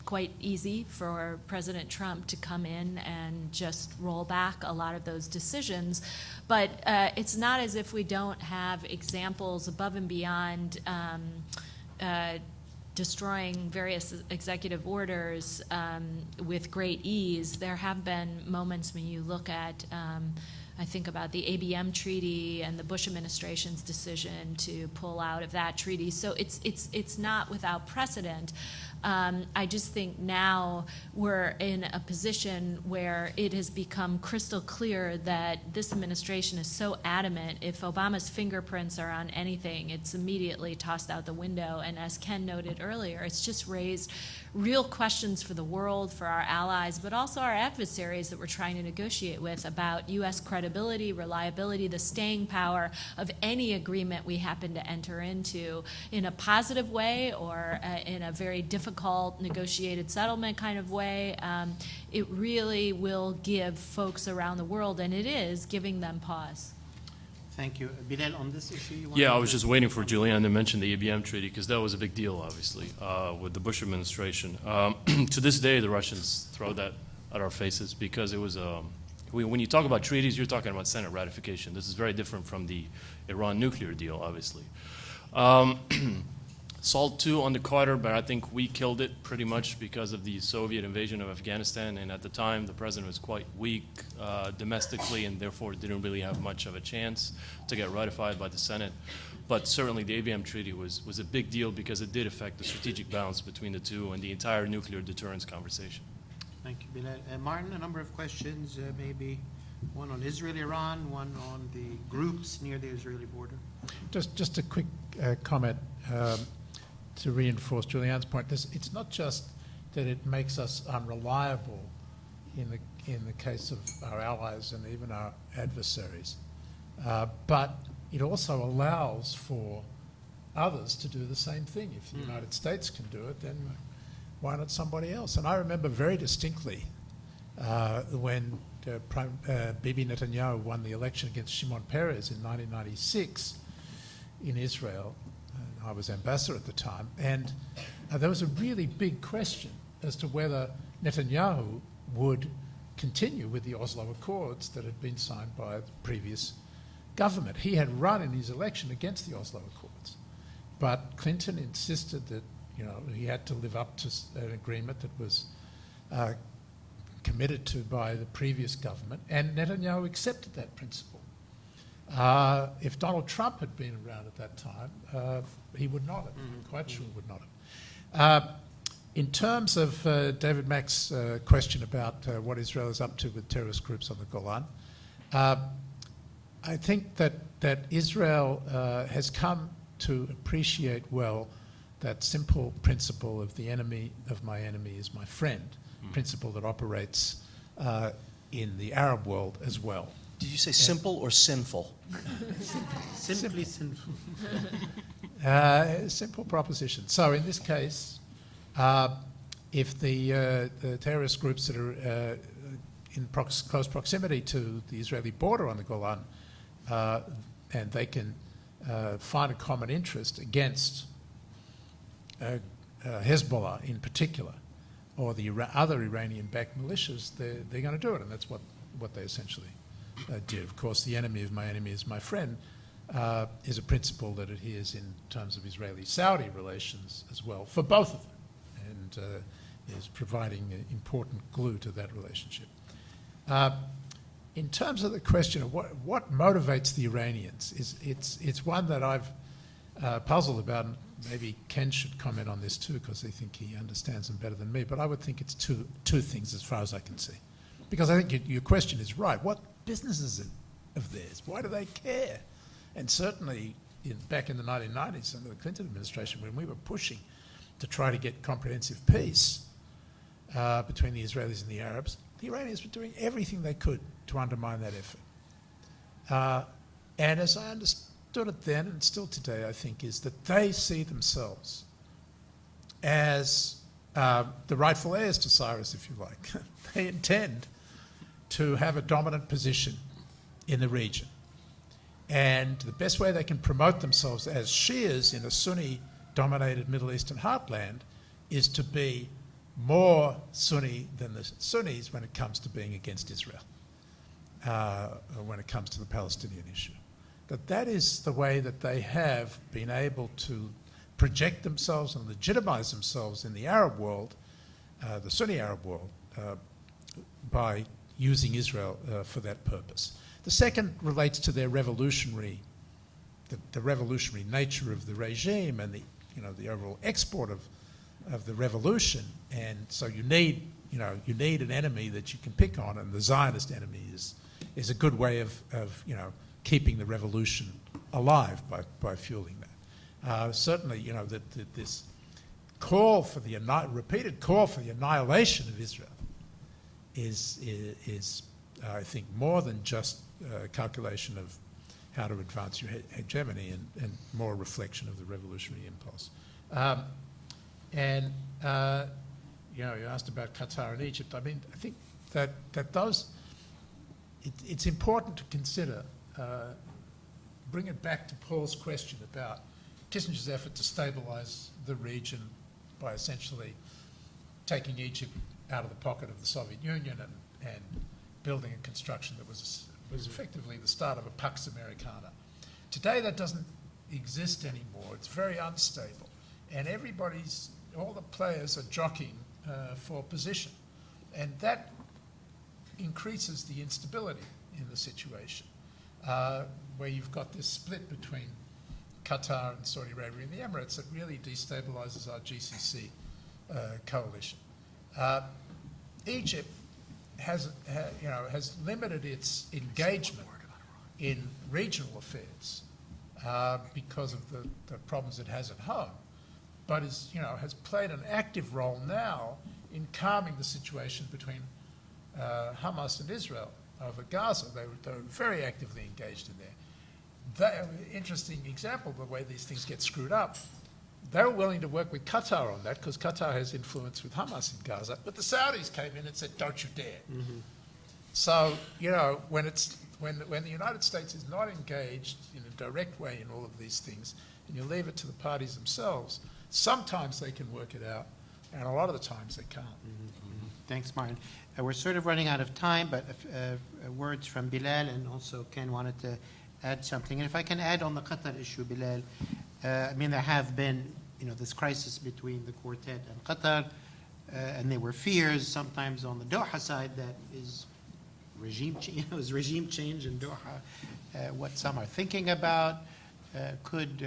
quite easy for President Trump to come in and just roll back a lot of those decisions. But it's not as if we don't have examples above and beyond destroying various executive orders with great ease. There have been moments when you look at, I think about the ABM treaty and the Bush administration's decision to pull out of that treaty. So it's not without precedent. I just think now we're in a position where it has become crystal clear that this administration is so adamant. If Obama's fingerprints are on anything, it's immediately tossed out the window. And as Ken noted earlier, it's just raised real questions for the world, for our allies, but also our adversaries that we're trying to negotiate with about U.S. credibility, reliability, the staying power of any agreement we happen to enter into in a positive way or in a very difficult negotiated settlement kind of way. It really will give folks around the world, and it is giving them pause. Thank you. Bilal, on this issue, you want Yeah, I was just waiting for Julianne to mention the ABM treaty, because that was a big deal, obviously, with the Bush administration. To this day, the Russians throw that at our faces, because it was when you talk about treaties, you're talking about Senate ratification. This is very different from the Iran nuclear deal, obviously. SALT II on the Carter, but I think we killed it pretty much because of the Soviet invasion of Afghanistan, and at the time the president was quite weak domestically and therefore didn't really have much of a chance to get ratified by the Senate. But certainly the ABM treaty was a big deal because it did affect the strategic balance between the two and the entire nuclear deterrence conversation. Thank you, Bilal. Martin, a number of questions, maybe one on Israel-Iran, one on the groups near the Israeli border. Just a quick comment to reinforce Julianne's point. It's not just that it makes us unreliable in the case of our allies and even our adversaries, but it also allows for others to do the same thing. If the United States can do it, then why not somebody else? And I remember very distinctly when Bibi Netanyahu won the election against Shimon Peres in 1996 in Israel. I was ambassador at the time, and there was a really big question as to whether Netanyahu would continue with the Oslo Accords that had been signed by the previous government. He had run in his election against the Oslo Accords, but Clinton insisted that he had to live up to an agreement that was committed to by the previous government, and Netanyahu accepted that principle. If Donald Trump had been around at that time, he would not have. I'm quite sure would not have. In terms of David Mack's question about what Israel is up to with terrorist groups on the Golan, I think that Israel has come to appreciate well that simple principle of the enemy of my enemy is my friend, principle that operates in the Arab world as well. Did you say simple or sinful? Simply sinful. Simple proposition. So in this case, if the terrorist groups that are in close proximity to the Israeli border on the Golan, and they can find a common interest against Hezbollah in particular, or the other Iranian-backed militias, they're going to do it, and that's what they essentially did. Of course, the enemy of my enemy is my friend is a principle that adheres in terms of Israeli-Saudi relations as well, for both of them, and is providing an important glue to that relationship. In terms of the question of what motivates the Iranians, it's one that I've puzzled about, and maybe Ken should comment on this too, because I think he understands them better than me, but I would think it's two things as far as I can see. Because I think your question is right. What business is it of theirs? Why do they care? And certainly back in the 1990s under the Clinton administration, when we were pushing to try to get comprehensive peace between the Israelis and the Arabs, the Iranians were doing everything they could to undermine that effort. And as I understood it then, and still today, I think, is that they see themselves as the rightful heirs to Cyrus, if you like. They intend to have a dominant position in the region. And the best way they can promote themselves as Shias in a Sunni-dominated Middle Eastern heartland is to be more Sunni than the Sunnis when it comes to being against Israel, or when it comes to the Palestinian issue. That is the way that they have been able to project themselves and legitimize themselves in the Arab world, the Sunni Arab world, by using Israel for that purpose. The second relates to their revolutionary, the revolutionary nature of the regime and the overall export of the revolution. And so you need an enemy that you can pick on, and the Zionist enemy is a good way of keeping the revolution alive by fueling that. Certainly, this call for the repeated call for the annihilation of Israel is I think more than just a calculation of how to advance your hegemony and more a reflection of the revolutionary impulse. You asked about Qatar and Egypt. I mean, I think that it's important to consider, bring it back to Paul's question about Kissinger's effort to stabilize the region by essentially taking Egypt out of the pocket of the Soviet Union and building a construction that was effectively the start of a Pax Americana. Today that doesn't exist anymore. It's very unstable. And all the players are jockeying for position. And that increases the instability in the situation, where you've got this split between Qatar and Saudi Arabia and the Emirates that really destabilizes our GCC coalition. Egypt has limited its engagement in regional affairs because of the problems it has at home, but has played an active role now in calming the situation between Hamas and Israel over Gaza. They were very actively engaged in there. Interesting example of the way these things get screwed up. They were willing to work with Qatar on that because Qatar has influence with Hamas in Gaza, but the Saudis came in and said, "Don't you dare." Mm-hmm. So when the United States is not engaged in a direct way in all of these things, and you leave it to the parties themselves, sometimes they can work it out, and a lot of the times they can't. Mm-hmm. Thanks, Martin. We're sort of running out of time, but words from Bilal, and also Ken wanted to add something. And if I can add on the Qatar issue, Bilal, I mean, there have been, this crisis between the quartet and Qatar, and there were fears sometimes on the Doha side that is regime change in Doha, what some are thinking about. Could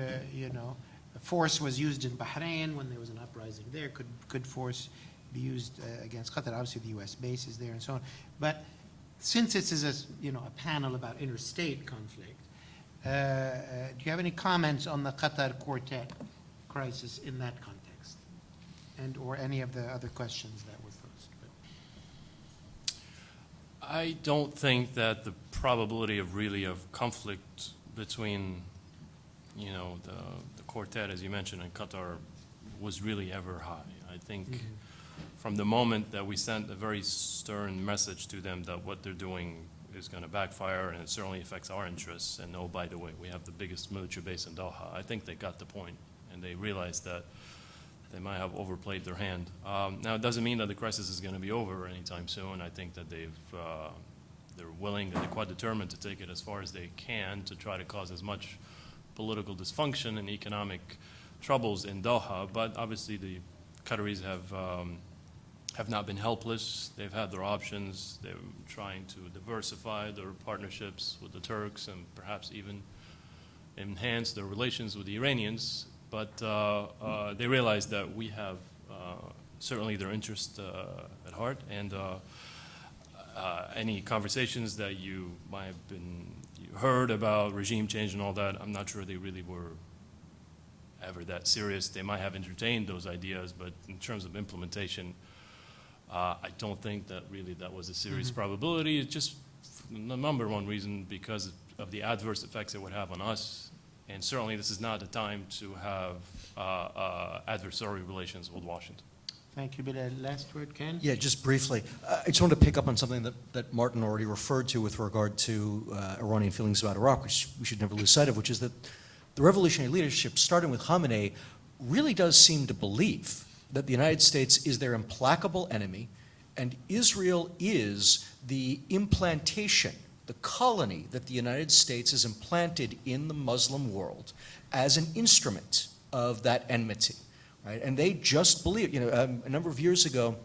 force was used in Bahrain when there was an uprising there. Could force be used against Qatar? Obviously, the U.S. base is there and so on. But since this is a panel about interstate conflict, do you have any comments on the Qatar quartet crisis in that context, or any of the other questions that were posed? I don't think that the probability of conflict between, the quartet, as you mentioned, and Qatar was really ever high. I think from the moment that we sent a very stern message to them that what they're doing is going to backfire and it certainly affects our interests. And oh, by the way, we have the biggest military base in Doha. I think they got the point, and they realized that they might have overplayed their hand. Now, it doesn't mean that the crisis is going to be over anytime soon. I think that they're willing and they're quite determined to take it as far as they can to try to cause as much political dysfunction and economic troubles in Doha. But obviously, the Qataris have not been helpless. They've had their options. They're trying to diversify their partnerships with the Turks and perhaps even enhance their relations with the Iranians. But they realize that we have certainly their interest at heart, and any conversations that you might have heard about regime change and all that, I'm not sure they really were ever that serious. They might have entertained those ideas, but in terms of implementation, I don't think that really that was a serious probability. It's just the number one reason because of the adverse effects it would have on us. And certainly this is not the time to have adversarial relations with Washington. Thank you, Bilal. Last word, Ken? Yeah, just briefly. I just wanted to pick up on something that Martin already referred to with regard to Iranian feelings about Iraq, which we should never lose sight of, which is that the revolutionary leadership, starting with Khamenei, really does seem to believe that the United States is their implacable enemy, and Israel is the implantation, the colony that the United States has implanted in the Muslim world as an instrument of that enmity. Right? And they just believe, a number of years ago,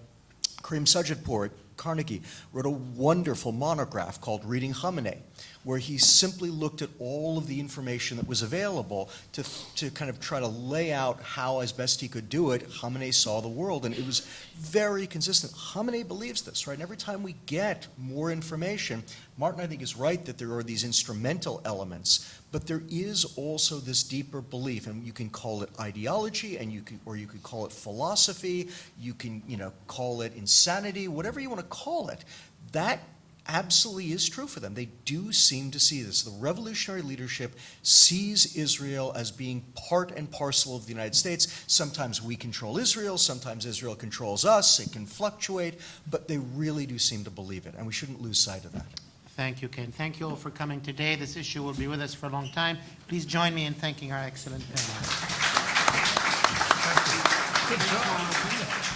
Karim Sajidpour at Carnegie wrote a wonderful monograph called Reading Khamenei, where he simply looked at all of the information that was available to kind of try to lay out how, as best he could do it, Khamenei saw the world. And it was very consistent. Khamenei believes this, right? And every time we get more information, Martin, I think, is right that there are these instrumental elements, but there is also this deeper belief, and you can call it ideology, and you could call it philosophy, you can call it insanity, whatever you want to call it. That absolutely is true for them. They do seem to see this. The revolutionary leadership sees Israel as being part and parcel of the United States. Sometimes we control Israel, sometimes Israel controls us. It can fluctuate, but they really do seem to believe it, and we shouldn't lose sight of that. Thank you, Ken. Thank you all for coming today. This issue will be with us for a long time. Please join me in thanking our excellent panel. Good job.